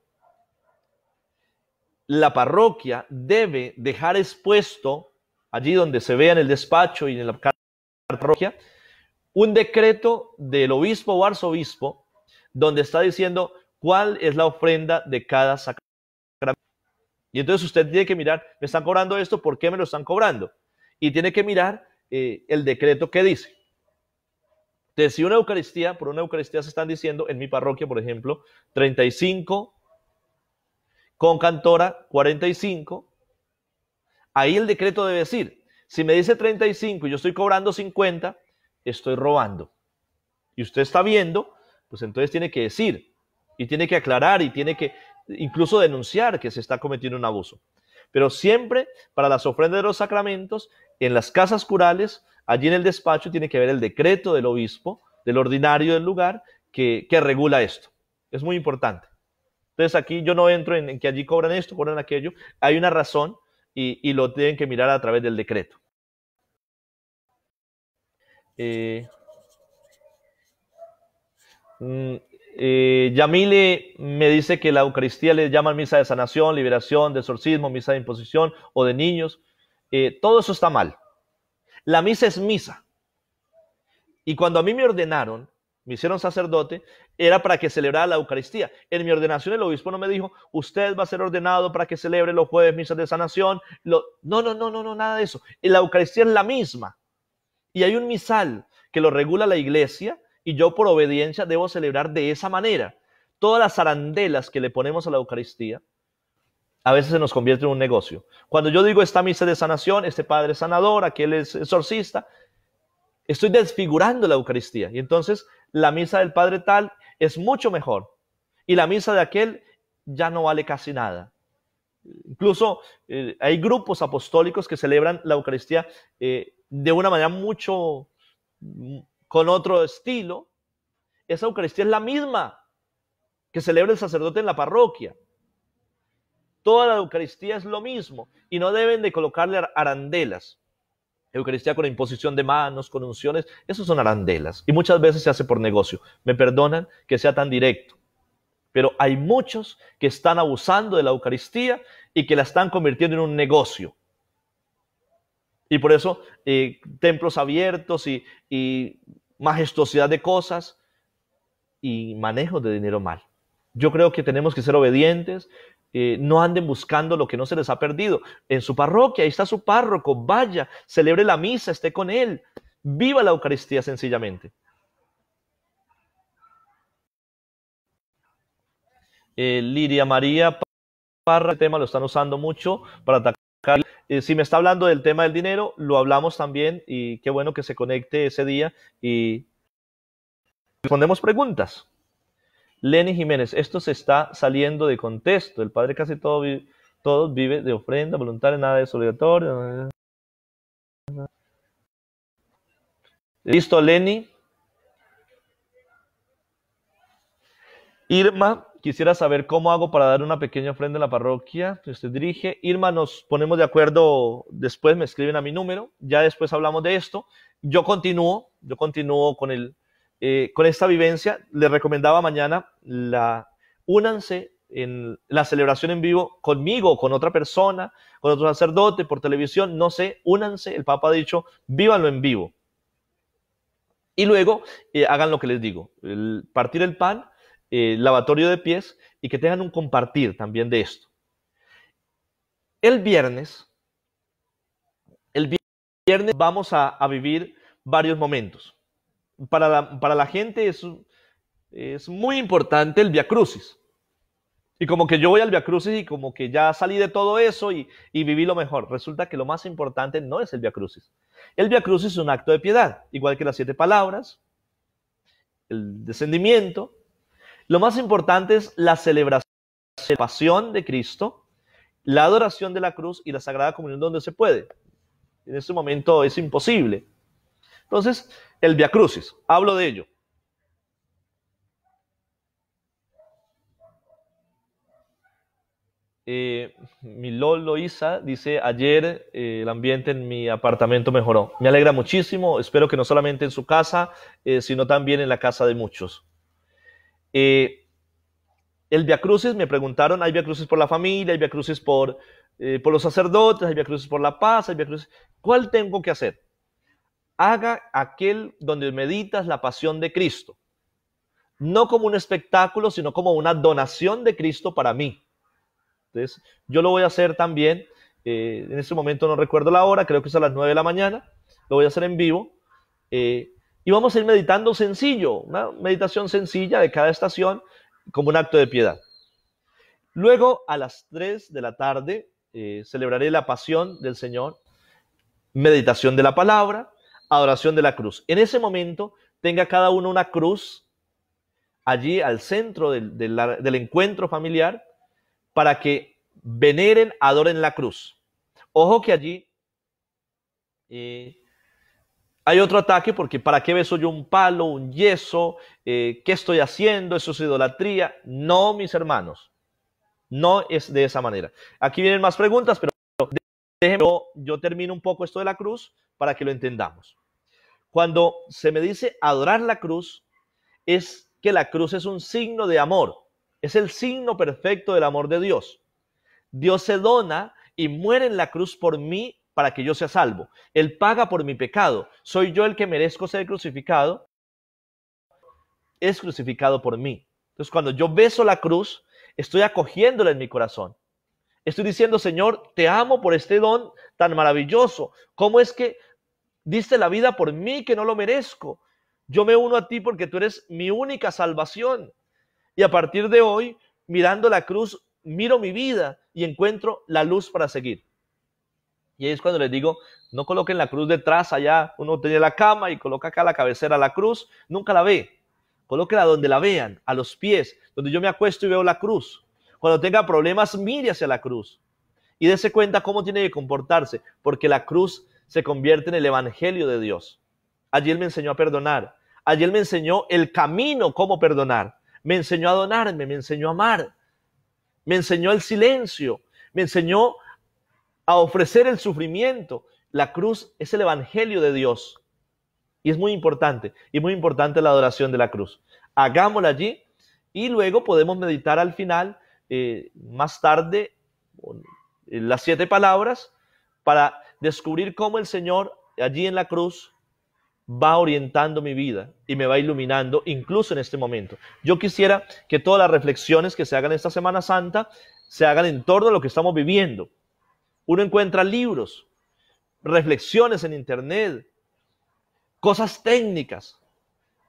[SPEAKER 1] la parroquia debe dejar expuesto, allí donde se vea en el despacho y en la parroquia, un decreto del obispo o arzobispo donde está diciendo cuál es la ofrenda de cada sacramento. Y entonces usted tiene que mirar, me están cobrando esto, ¿por qué me lo están cobrando? Y tiene que mirar el decreto que dice. Entonces, si una Eucaristía, por una Eucaristía se están diciendo, en mi parroquia, por ejemplo, 35, con cantora 45, ahí el decreto debe decir, si me dice 35 y yo estoy cobrando 50, estoy robando. Y usted está viendo, pues entonces tiene que decir, y tiene que aclarar, y tiene que incluso denunciar que se está cometiendo un abuso. Pero siempre, para las ofrendas de los sacramentos, en las casas curales, allí en el despacho, tiene que haber el decreto del obispo, del ordinario del lugar, que regula esto. Es muy importante. Entonces aquí yo no entro en que allí cobran esto, cobran aquello. Hay una razón y lo tienen que mirar a través del decreto. Yamile me dice que la Eucaristía le llaman misa de sanación, liberación, de exorcismo, misa de imposición o de niños. Todo eso está mal. La misa es misa. Y cuando a mí me ordenaron, me hicieron sacerdote, era para que celebrara la Eucaristía. En mi ordenación el obispo no me dijo, usted va a ser ordenado para que celebre los jueves misas de sanación. No, nada de eso. La Eucaristía es la misma. Y hay un misal que lo regula la iglesia y yo por obediencia debo celebrar de esa manera. Todas las arandelas que le ponemos a la Eucaristía a veces se nos convierte en un negocio. Cuando yo digo esta misa de sanación, este padre sanador, aquel es exorcista, estoy desfigurando la Eucaristía. Y entonces la misa del padre tal es mucho mejor. Y la misa de aquel ya no vale casi nada. Incluso hay grupos apostólicos que celebran la Eucaristía de una manera mucho con otro estilo. Esa Eucaristía es la misma que celebra el sacerdote en la parroquia. Toda la Eucaristía es lo mismo y no deben de colocarle arandelas. Eucaristía con imposición de manos, con unciones, esos son arandelas y muchas veces se hace por negocio. Me perdonan que sea tan directo, pero hay muchos que están abusando de la Eucaristía y que la están convirtiendo en un negocio. Y por eso templos abiertos y majestuosidad de cosas y manejo de dinero mal. Yo creo que tenemos que ser obedientes. No anden buscando lo que no se les ha perdido. En su parroquia, ahí está su párroco, vaya, celebre la misa, esté con él, viva la Eucaristía sencillamente. Liria María Parra, el tema lo están usando mucho para atacar. Si me está hablando del tema del dinero, lo hablamos también y qué bueno que se conecte ese día y respondemos preguntas. Lenny Jiménez, esto se está saliendo de contexto. El padre casi todos vive de ofrenda voluntaria, nada de obligatorio. Listo, Lenny. Irma, quisiera saber cómo hago para dar una pequeña ofrenda en la parroquia que usted dirige. Irma, nos ponemos de acuerdo después, me escriben a mi número, ya después hablamos de esto. Yo continúo con esta vivencia. Les recomendaba mañana únanse en la celebración en vivo conmigo, con otra persona, con otro sacerdote, por televisión, no sé, únanse. El Papa ha dicho, vívanlo en vivo. Y luego hagan lo que les digo, partir el pan, lavatorio de pies y que tengan un compartir también de esto. El viernes vamos a vivir varios momentos. Para la gente es muy importante el Via Crucis. Y como que yo voy al Via Crucis y como que ya salí de todo eso y viví lo mejor. Resulta que lo más importante no es el Via Crucis. El Via Crucis es un acto de piedad, igual que las 7 palabras, el descendimiento. Lo más importante es la celebración de la pasión de Cristo, la adoración de la cruz y la Sagrada Comunión donde se puede. En este momento es imposible. Entonces, el Via Crucis, hablo de ello. Mi Lolo Isa dice, ayer el ambiente en mi apartamento mejoró. Me alegra muchísimo, espero que no solamente en su casa, sino también en la casa de muchos. El Via Crucis, me preguntaron, hay Via Crucis por la familia, hay Via Crucis por los sacerdotes, hay Via Crucis por la paz, hay Via Crucis. ¿Cuál tengo que hacer? Haga aquel donde meditas la pasión de Cristo. No como un espectáculo, sino como una donación de Cristo para mí. Entonces, yo lo voy a hacer también, en este momento no recuerdo la hora, creo que es a las 9 de la mañana, lo voy a hacer en vivo, y vamos a ir meditando sencillo, una meditación sencilla de cada estación, como un acto de piedad. Luego, a las 3 de la tarde, celebraré la pasión del Señor, meditación de la palabra, adoración de la cruz. En ese momento, tenga cada uno una cruz, allí al centro del encuentro familiar, para que veneren, adoren la cruz. Ojo que allí hay otro ataque, porque ¿para qué beso yo un palo, un yeso? ¿Qué estoy haciendo? ¿Eso es idolatría? No, mis hermanos, no es de esa manera. Aquí vienen más preguntas, pero déjenme, yo termino un poco esto de la cruz para que lo entendamos. Cuando se me dice adorar la cruz, es que la cruz es un signo de amor. Es el signo perfecto del amor de Dios. Dios se dona y muere en la cruz por mí para que yo sea salvo. Él paga por mi pecado. Soy yo el que merezco ser crucificado. Es crucificado por mí. Entonces, cuando yo beso la cruz, estoy acogiéndola en mi corazón. Estoy diciendo, Señor, te amo por este don tan maravilloso. ¿Cómo es que Diste la vida por mí que no lo merezco. Yo me uno a ti porque tú eres mi única salvación. Y a partir de hoy, mirando la cruz, miro mi vida y encuentro la luz para seguir. Y ahí es cuando les digo, no coloquen la cruz detrás, allá uno tiene la cama y coloca acá la cabecera la cruz, nunca la ve. Colóquela donde la vean, a los pies, donde yo me acuesto y veo la cruz. Cuando tenga problemas, mire hacia la cruz y dése cuenta cómo tiene que comportarse, porque la cruz se convierte en el evangelio de Dios. Allí Él me enseñó a perdonar, allí Él me enseñó el camino, cómo perdonar, me enseñó a donarme, me enseñó a amar, me enseñó el silencio, me enseñó a ofrecer el sufrimiento. La cruz es el evangelio de Dios y es muy importante la adoración de la cruz. Hagámosla allí y luego podemos meditar al final, más tarde, las 7 palabras para descubrir cómo el Señor allí en la cruz va orientando mi vida y me va iluminando incluso en este momento. Yo quisiera que todas las reflexiones que se hagan esta Semana Santa se hagan en torno a lo que estamos viviendo. Uno encuentra libros, reflexiones en internet, cosas técnicas.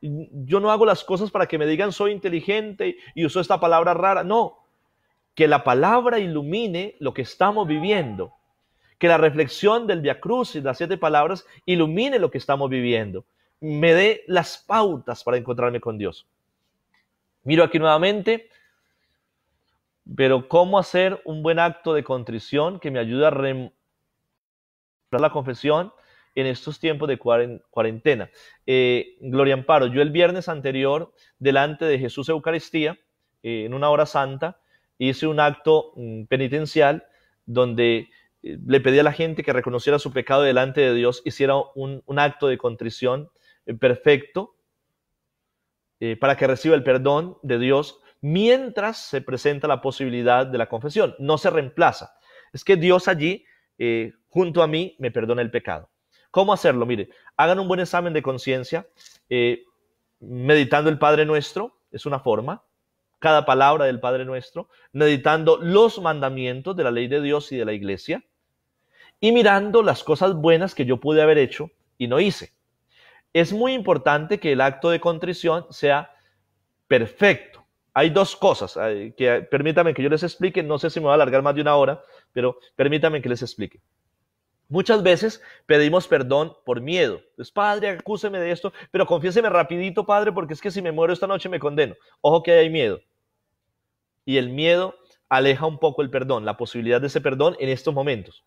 [SPEAKER 1] Yo no hago las cosas para que me digan soy inteligente y uso esta palabra rara. No, que la palabra ilumine lo que estamos viviendo. Que la reflexión del Vía Crucis, las 7 palabras, ilumine lo que estamos viviendo. Me dé las pautas para encontrarme con Dios. Miro aquí nuevamente, pero ¿cómo hacer un buen acto de contrición que me ayude a la confesión en estos tiempos de cuarentena? Gloria Amparo, yo el viernes anterior, delante de Jesús Eucaristía, en una hora santa, hice un acto penitencial donde le pedí a la gente que reconociera su pecado delante de Dios, hiciera un acto de contrición perfecto para que reciba el perdón de Dios mientras se presenta la posibilidad de la confesión. No se reemplaza. Es que Dios allí, junto a mí, me perdona el pecado. ¿Cómo hacerlo? Mire, hagan un buen examen de conciencia, meditando el Padre Nuestro, es una forma, cada palabra del Padre Nuestro, meditando los mandamientos de la ley de Dios y de la Iglesia, y mirando las cosas buenas que yo pude haber hecho y no hice. Es muy importante que el acto de contrición sea perfecto. Hay 2 cosas que permítanme que yo les explique, no sé si me va a alargar más de una hora, pero permítanme que les explique. Muchas veces pedimos perdón por miedo. Pues, Padre, acúseme de esto, pero confiéseme rapidito, Padre, porque es que si me muero esta noche me condeno. Ojo que hay miedo. Y el miedo aleja un poco el perdón, la posibilidad de ese perdón en estos momentos.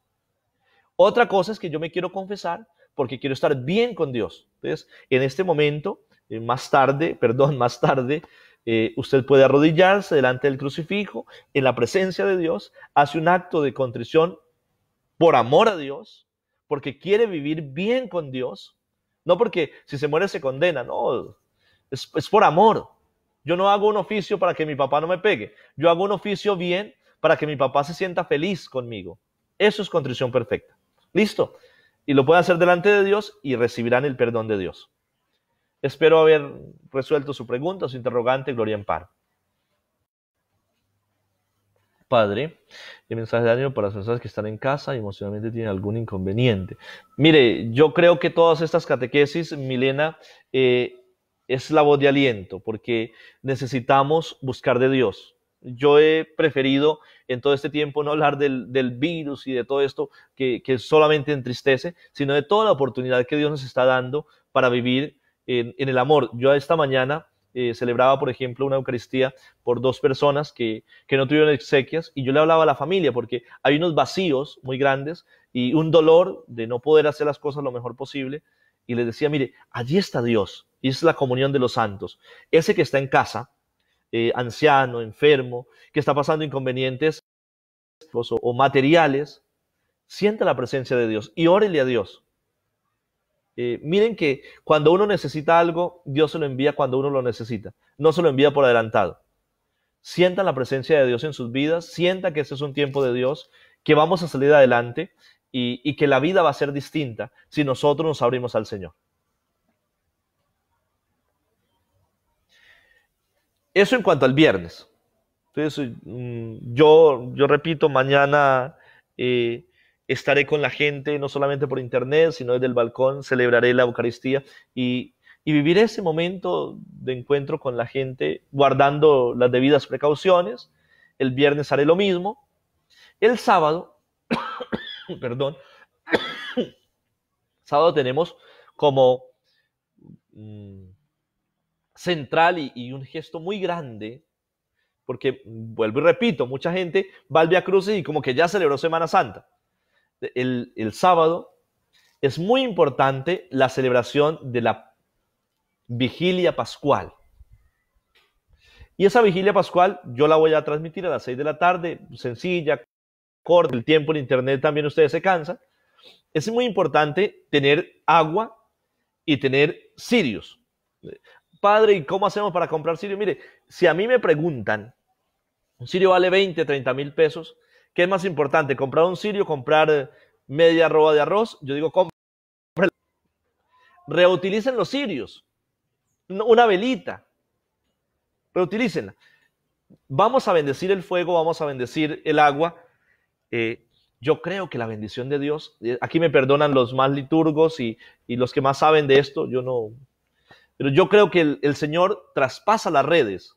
[SPEAKER 1] Otra cosa es que yo me quiero confesar porque quiero estar bien con Dios. Entonces, en este momento, más tarde, usted puede arrodillarse delante del crucifijo, en la presencia de Dios, hace un acto de contrición por amor a Dios, porque quiere vivir bien con Dios, no porque si se muere se condena, no, es por amor. Yo no hago un oficio para que mi papá no me pegue, yo hago un oficio bien para que mi papá se sienta feliz conmigo. Eso es contrición perfecta. ¿Listo? Y lo pueden hacer delante de Dios y recibirán el perdón de Dios. Espero haber resuelto su pregunta, su interrogante, Gloria Amparo. Padre, el mensaje de ánimo para las personas que están en casa y emocionalmente tienen algún inconveniente. Mire, yo creo que todas estas catequesis, Milena, es la voz de aliento, porque necesitamos buscar de Dios. Yo he preferido en todo este tiempo no hablar del virus y de todo esto que solamente entristece, sino de toda la oportunidad que Dios nos está dando para vivir en el amor. Yo esta mañana celebraba, por ejemplo, una Eucaristía por 2 personas que no tuvieron exequias, y yo le hablaba a la familia porque hay unos vacíos muy grandes y un dolor de no poder hacer las cosas lo mejor posible, y les decía, mire, allí está Dios, y es la comunión de los santos. Ese que está en casa, anciano, enfermo, que está pasando inconvenientes o materiales, sienta la presencia de Dios y órele a Dios. Miren que cuando uno necesita algo, Dios se lo envía cuando uno lo necesita, no se lo envía por adelantado. Sientan la presencia de Dios en sus vidas, sientan que este es un tiempo de Dios, que vamos a salir adelante y que la vida va a ser distinta si nosotros nos abrimos al Señor. Eso en cuanto al viernes. Entonces, yo repito, mañana estaré con la gente, no solamente por internet, sino desde el balcón, celebraré la Eucaristía y viviré ese momento de encuentro con la gente, guardando las debidas precauciones. El viernes haré lo mismo. El sábado, perdón, sábado tenemos como mm, central y un gesto muy grande, porque vuelvo y repito, mucha gente va al Vía Crucis y como que ya celebró Semana Santa. El sábado es muy importante la celebración de la vigilia pascual. Y esa vigilia pascual yo la voy a transmitir a las 6 de la tarde, sencilla, corta, el tiempo en internet también ustedes se cansan. Es muy importante tener agua y tener cirios. Padre, ¿y cómo hacemos para comprar cirios? Mire, si a mí me preguntan, un cirio vale 20, 30 mil pesos, ¿qué es más importante? ¿Comprar un cirio, comprar media roba de arroz? Yo digo, reutilicen los cirios, una velita, reutilícenla. Vamos a bendecir el fuego, vamos a bendecir el agua. Yo creo que la bendición de Dios, aquí me perdonan los más liturgos y los que más saben de esto, yo no, pero yo creo que el Señor traspasa las redes.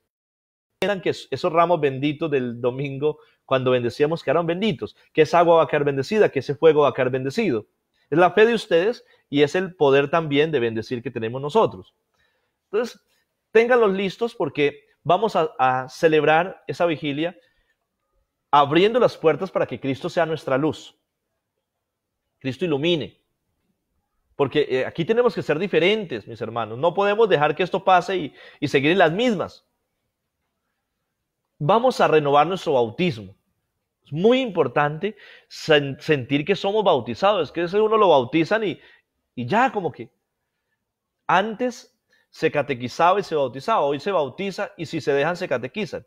[SPEAKER 1] Eran que esos ramos benditos del domingo, cuando bendecíamos, quedaron benditos, que esa agua va a quedar bendecida, que ese fuego va a quedar bendecido. Es la fe de ustedes y es el poder también de bendecir que tenemos nosotros. Entonces, ténganlos listos porque vamos a celebrar esa vigilia abriendo las puertas para que Cristo sea nuestra luz. Cristo ilumine. Porque aquí tenemos que ser diferentes, mis hermanos. No podemos dejar que esto pase y seguir en las mismas. Vamos a renovar nuestro bautismo. Es muy importante sentir que somos bautizados. Es que ese uno lo bautizan y ya como que antes se catequizaba y se bautizaba. Hoy se bautiza y si se dejan se catequizan.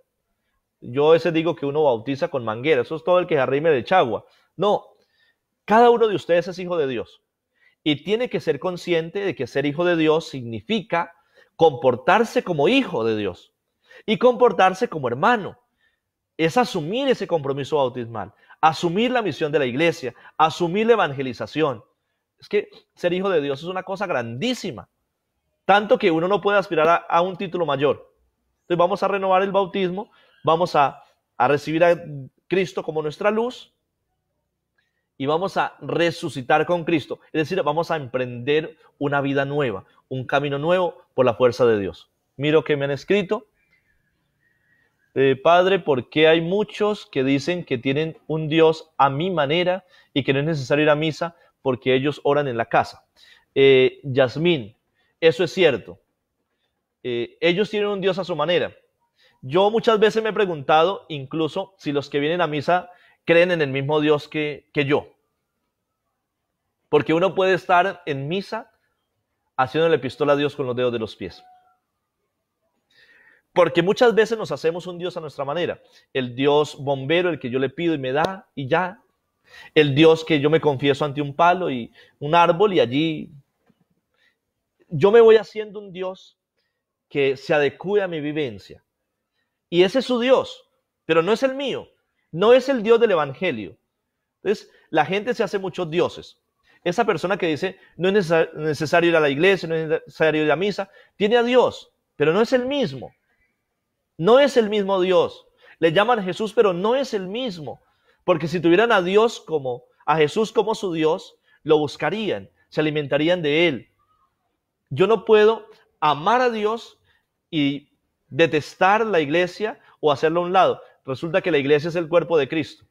[SPEAKER 1] Yo a veces digo que uno bautiza con manguera. Eso es todo el que arrime de chagua. No, cada uno de ustedes es hijo de Dios. Y tiene que ser consciente de que ser hijo de Dios significa comportarse como hijo de Dios y comportarse como hermano. Es asumir ese compromiso bautismal, asumir la misión de la iglesia, asumir la evangelización. Es que ser hijo de Dios es una cosa grandísima, tanto que uno no puede aspirar a un título mayor. Entonces vamos a renovar el bautismo, vamos a recibir a Cristo como nuestra luz, y vamos a resucitar con Cristo. Es decir, vamos a emprender una vida nueva, un camino nuevo por la fuerza de Dios. Miro que me han escrito. Padre, ¿por qué hay muchos que dicen que tienen un Dios a mi manera y que no es necesario ir a misa porque ellos oran en la casa? Yasmín, eso es cierto. Ellos tienen un Dios a su manera. Yo muchas veces me he preguntado, incluso, si los que vienen a misa creen en el mismo Dios que yo. Porque uno puede estar en misa haciendo la epístola a Dios con los dedos de los pies. Porque muchas veces nos hacemos un Dios a nuestra manera. El Dios bombero, el que yo le pido y me da y ya. El Dios que yo me confieso ante un palo y un árbol y allí yo me voy haciendo un Dios que se adecue a mi vivencia. Y ese es su Dios, pero no es el mío. No es el Dios del Evangelio. Entonces, la gente se hace muchos dioses. Esa persona que dice, no es necesario ir a la iglesia, no es necesario ir a misa, tiene a Dios, pero no es el mismo. No es el mismo Dios. Le llaman a Jesús, pero no es el mismo. Porque si tuvieran a Jesús como su Dios, lo buscarían, se alimentarían de él. Yo no puedo amar a Dios y detestar la iglesia o hacerlo a un lado. Resulta que la iglesia es el cuerpo de Cristo.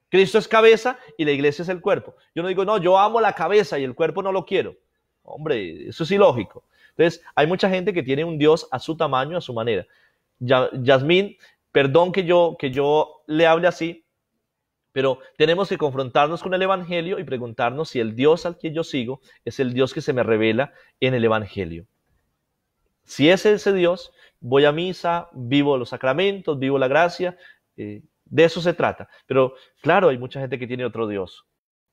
[SPEAKER 1] Cristo es cabeza y la iglesia es el cuerpo. Yo no digo, no, yo amo la cabeza y el cuerpo no lo quiero. Hombre, eso es ilógico. Entonces, hay mucha gente que tiene un Dios a su tamaño, a su manera. Yasmín, perdón que yo le hable así, pero tenemos que confrontarnos con el Evangelio y preguntarnos si el Dios al que yo sigo es el Dios que se me revela en el Evangelio. Si es ese Dios, voy a misa, vivo los sacramentos, vivo la gracia, de eso se trata. Pero claro, hay mucha gente que tiene otro Dios.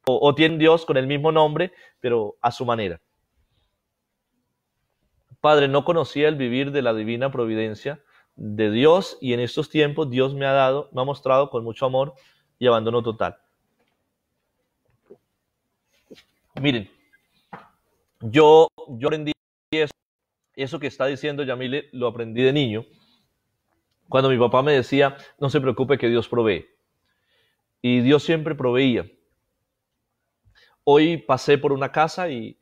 [SPEAKER 1] O tiene un Dios con el mismo nombre, pero a su manera. Padre, no conocía el vivir de la divina providencia de Dios y en estos tiempos Dios me ha mostrado con mucho amor y abandono total. Miren, yo aprendí eso que está diciendo Yamile, lo aprendí de niño, cuando mi papá me decía, no se preocupe que Dios provee. Y Dios siempre proveía. Hoy pasé por una casa y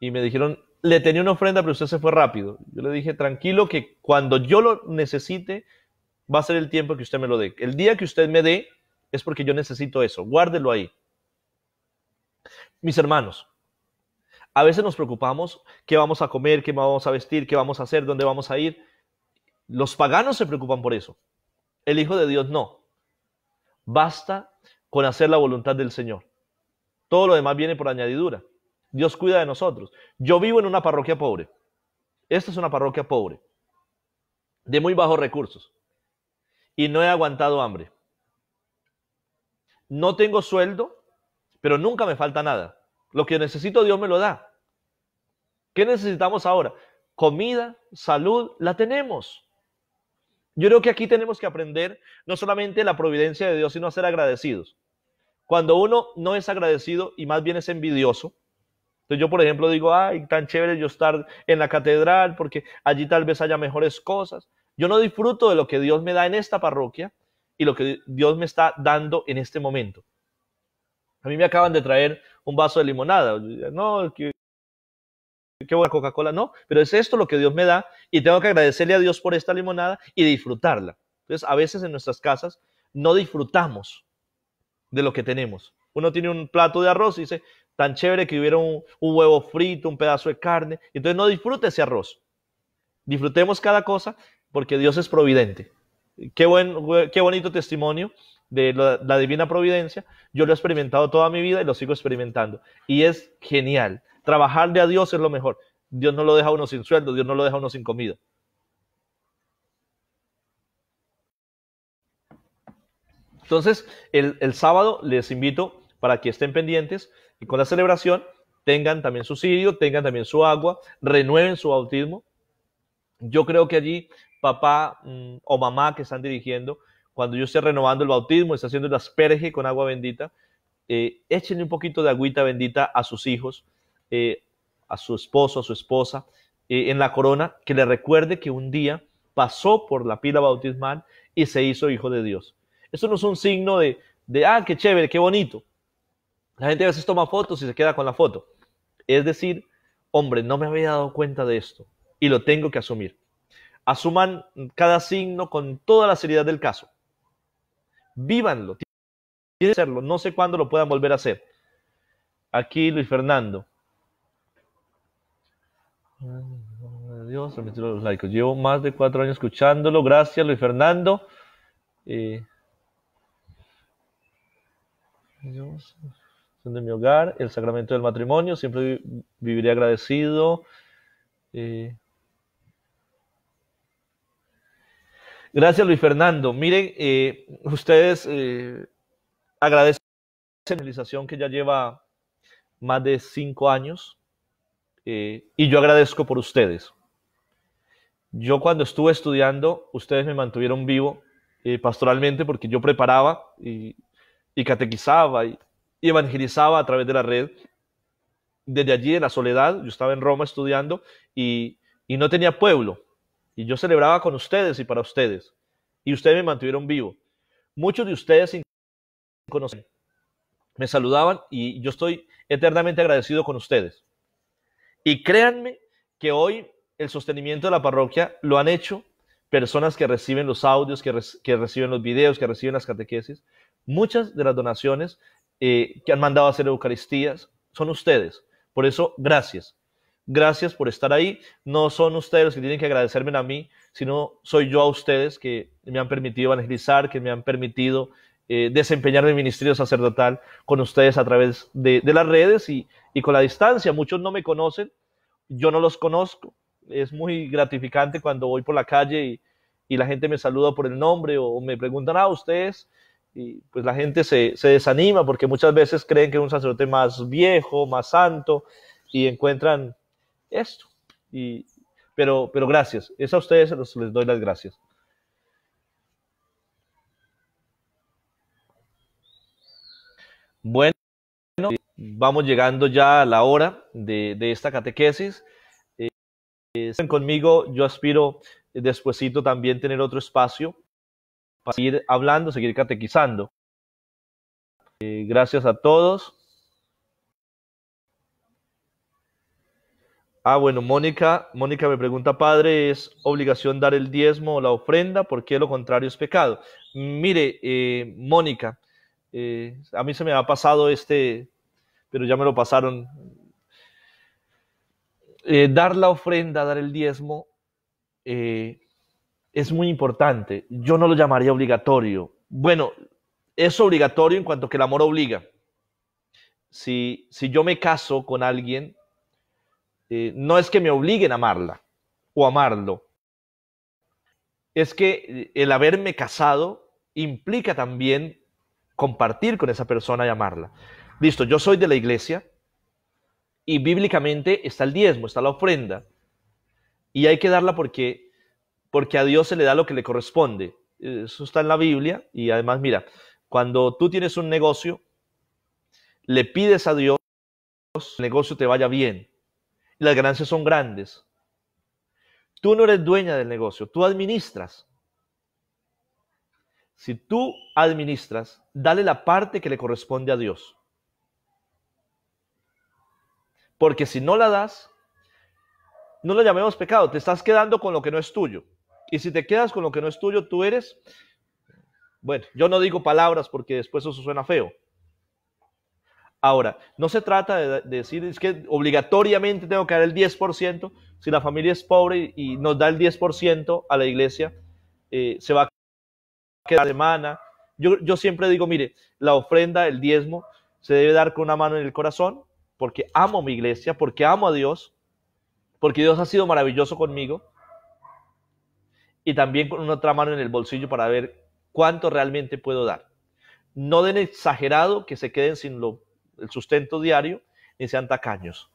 [SPEAKER 1] me dijeron, le tenía una ofrenda, pero usted se fue rápido. Yo le dije, tranquilo, que cuando yo lo necesite, va a ser el tiempo que usted me lo dé. El día que usted me dé, es porque yo necesito eso. Guárdelo ahí. Mis hermanos, a veces nos preocupamos qué vamos a comer, qué vamos a vestir, qué vamos a hacer, dónde vamos a ir. Los paganos se preocupan por eso. El Hijo de Dios no. Basta con hacer la voluntad del Señor. Todo lo demás viene por añadidura. Dios cuida de nosotros. Yo vivo en una parroquia pobre. Esta es una parroquia pobre, de muy bajos recursos. Y no he aguantado hambre. No tengo sueldo, pero nunca me falta nada. Lo que necesito Dios me lo da. ¿Qué necesitamos ahora? Comida, salud, la tenemos. Yo creo que aquí tenemos que aprender no solamente la providencia de Dios, sino a ser agradecidos. Cuando uno no es agradecido y más bien es envidioso, entonces yo, por ejemplo, digo, ay, tan chévere yo estar en la catedral porque allí tal vez haya mejores cosas. Yo no disfruto de lo que Dios me da en esta parroquia y lo que Dios me está dando en este momento. A mí me acaban de traer un vaso de limonada. No, qué buena Coca-Cola, no, pero es esto lo que Dios me da y tengo que agradecerle a Dios por esta limonada y disfrutarla. Entonces, a veces en nuestras casas no disfrutamos de lo que tenemos. Uno tiene un plato de arroz y dice, tan chévere que hubiera un huevo frito, un pedazo de carne, entonces no disfrute ese arroz. Disfrutemos cada cosa porque Dios es providente. Qué bonito testimonio de la divina providencia. Yo lo he experimentado toda mi vida y lo sigo experimentando. Y es genial. Trabajarle a Dios es lo mejor. Dios no lo deja a uno sin sueldo, Dios no lo deja a uno sin comida. Entonces, el sábado les invito para que estén pendientes y con la celebración tengan también su cirio, tengan también su agua, renueven su bautismo. Yo creo que allí papá o mamá que están dirigiendo, cuando yo esté renovando el bautismo, esté haciendo el asperge con agua bendita, échenle un poquito de agüita bendita a sus hijos, a su esposo, a su esposa, en la corona, que le recuerde que un día pasó por la pila bautismal y se hizo hijo de Dios. Esto no es un signo de qué chévere, qué bonito. La gente a veces toma fotos y se queda con la foto. Es decir, hombre, no me había dado cuenta de esto y lo tengo que asumir. Asuman cada signo con toda la seriedad del caso. Vívanlo, tienen que hacerlo. No sé cuándo lo puedan volver a hacer. Aquí Luis Fernando. Dios, permitió los laicos. Llevo más de 4 años escuchándolo. Gracias, Luis Fernando. Dios, son de mi hogar, el sacramento del matrimonio, siempre viviré agradecido. Gracias, Luis Fernando. Miren, ustedes agradecen la civilización que ya lleva más de 5 años y yo agradezco por ustedes. Yo cuando estuve estudiando, ustedes me mantuvieron vivo pastoralmente porque yo preparaba y catequizaba y evangelizaba a través de la red. Desde allí, en la soledad, yo estaba en Roma estudiando y no tenía pueblo. Y yo celebraba con ustedes y para ustedes. Y ustedes me mantuvieron vivo. Muchos de ustedes sin conocer me saludaban y yo estoy eternamente agradecido con ustedes. Y créanme que hoy el sostenimiento de la parroquia lo han hecho personas que reciben los audios, que reciben los videos, que reciben las catequesis. Muchas de las donaciones que han mandado a hacer Eucaristías son ustedes. Por eso, gracias. Gracias por estar ahí. No son ustedes los que tienen que agradecerme a mí, sino soy yo a ustedes que me han permitido evangelizar, que me han permitido desempeñar mi ministerio sacerdotal con ustedes a través de las redes y con la distancia. Muchos no me conocen, yo no los conozco. Es muy gratificante cuando voy por la calle y la gente me saluda por el nombre o me preguntan, ustedes, y pues la gente se desanima porque muchas veces creen que es un sacerdote más viejo, más santo y encuentran esto. Pero gracias, es a ustedes les doy las gracias. Bueno, vamos llegando ya a la hora de esta catequesis. Estén conmigo, yo aspiro despuesito también tener otro espacio para seguir hablando, seguir catequizando. Gracias a todos. Bueno, Mónica me pregunta, padre, ¿es obligación dar el diezmo o la ofrenda? ¿Por qué lo contrario es pecado? Mire, Mónica, a mí se me ha pasado pero ya me lo pasaron. Dar la ofrenda, dar el diezmo, es muy importante. Yo no lo llamaría obligatorio. Bueno, es obligatorio en cuanto que el amor obliga. Si yo me caso con alguien, no es que me obliguen a amarla o amarlo, es que el haberme casado implica también compartir con esa persona y amarla. Listo, yo soy de la iglesia y bíblicamente está el diezmo, está la ofrenda, y hay que darla porque a Dios se le da lo que le corresponde. Eso está en la Biblia, y además, mira, cuando tú tienes un negocio, le pides a Dios que el negocio te vaya bien, y las ganancias son grandes. Tú no eres dueña del negocio, tú administras. Si tú administras, dale la parte que le corresponde a Dios. Porque si no la das, no lo llamemos pecado, te estás quedando con lo que no es tuyo. Y si te quedas con lo que no es tuyo, tú eres, bueno, yo no digo palabras porque después eso suena feo. Ahora, no se trata de decir, es que obligatoriamente tengo que dar el 10%, si la familia es pobre y nos da el 10% a la iglesia, se va a quedar de semana. Yo siempre digo, mire, la ofrenda, el diezmo, se debe dar con una mano en el corazón, porque amo mi iglesia, porque amo a Dios, porque Dios ha sido maravilloso conmigo, y también con una otra mano en el bolsillo para ver cuánto realmente puedo dar. No den exagerado que se queden sin el sustento diario, ni sean tacaños.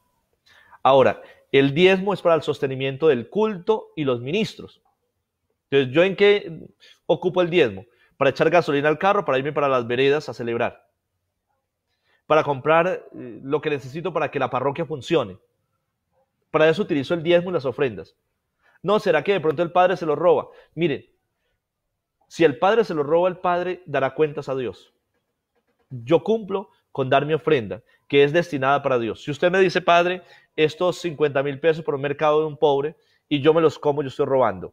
[SPEAKER 1] Ahora, el diezmo es para el sostenimiento del culto y los ministros. Entonces, ¿yo en qué ocupo el diezmo? Para echar gasolina al carro, para irme para las veredas a celebrar. Para comprar lo que necesito para que la parroquia funcione. Para eso utilizo el diezmo y las ofrendas. No, ¿será que de pronto el padre se lo roba? Miren, si el padre se lo roba, el padre dará cuentas a Dios. Yo cumplo con dar mi ofrenda, que es destinada para Dios. Si usted me dice, padre, estos 50,000 pesos por un mercado de un pobre y yo me los como, yo estoy robando.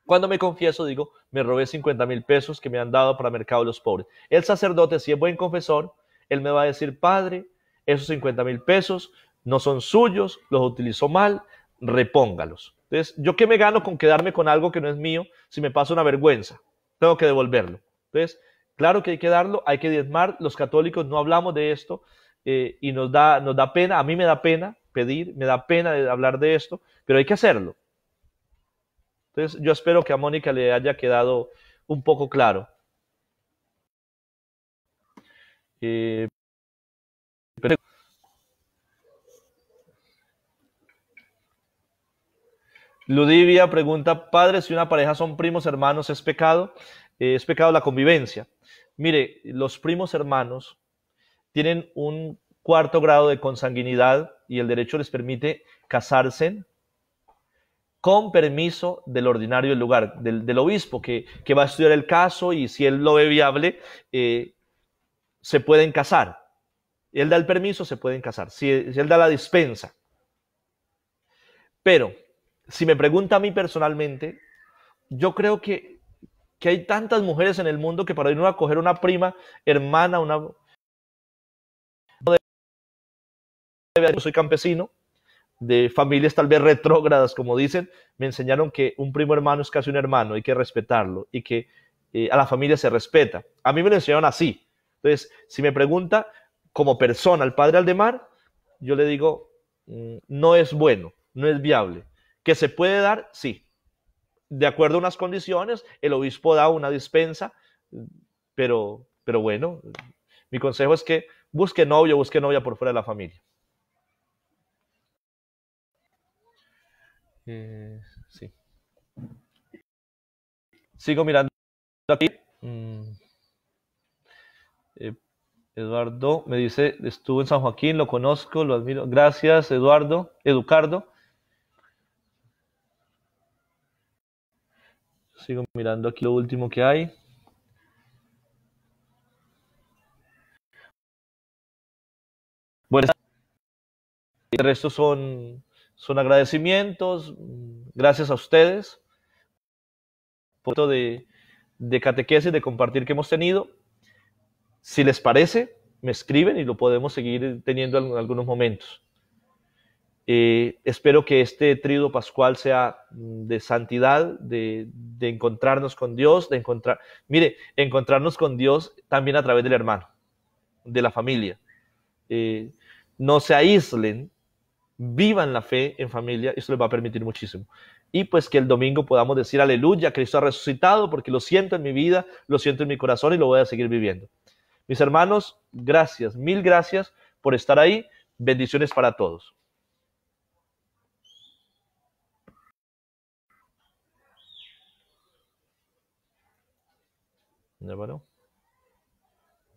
[SPEAKER 1] Cuando me confieso, digo, me robé 50,000 pesos que me han dado para el mercado de los pobres. El sacerdote, si es buen confesor, él me va a decir, padre, esos 50,000 pesos no son suyos, los utilizó mal, repóngalos. Entonces, ¿yo qué me gano con quedarme con algo que no es mío si me pasa una vergüenza? Tengo que devolverlo. Entonces, claro que hay que darlo, hay que diezmar. Los católicos no hablamos de esto y nos da pena, a mí me da pena pedir, me da pena de hablar de esto, pero hay que hacerlo. Entonces, yo espero que a Mónica le haya quedado un poco claro. Eh, Ludivia pregunta, padre, si una pareja son primos hermanos, ¿es pecado? Es pecado la convivencia. Mire, los primos hermanos tienen un cuarto grado de consanguinidad y el derecho les permite casarse con permiso del ordinario del lugar, del obispo que va a estudiar el caso, y si él lo ve viable, se pueden casar. Él da el permiso, se pueden casar. Si él da la dispensa. Pero, si me pregunta a mí personalmente, yo creo que hay tantas mujeres en el mundo que para ir a coger una prima, hermana, yo soy campesino, de familias tal vez retrógradas, como dicen, me enseñaron que un primo hermano es casi un hermano, hay que respetarlo y que a la familia se respeta. A mí me lo enseñaron así. Entonces, si me pregunta como persona al padre Aldemar, yo le digo, no es bueno, no es viable. ¿Que se puede dar? Sí. De acuerdo a unas condiciones, el obispo da una dispensa, pero bueno, mi consejo es que busque novio, busque novia por fuera de la familia. Sí. Sigo mirando aquí. Eh, Eduardo me dice, estuvo en San Joaquín, lo conozco, lo admiro. Gracias, Eduardo. Educardo. Sigo mirando aquí lo último que hay. Bueno, el resto son agradecimientos. Gracias a ustedes por esto de catequesis, de compartir que hemos tenido. Si les parece, me escriben y lo podemos seguir teniendo en algunos momentos. Espero que este tríodo pascual sea de santidad, de encontrarnos con Dios, encontrarnos con Dios también a través del hermano, de la familia. Eh, no se aíslen, vivan la fe en familia, eso les va a permitir muchísimo. Y pues que el domingo podamos decir aleluya, Cristo ha resucitado, porque lo siento en mi vida, lo siento en mi corazón y lo voy a seguir viviendo. Mis hermanos, gracias, mil gracias por estar ahí. Bendiciones para todos. ¿Ya, bueno?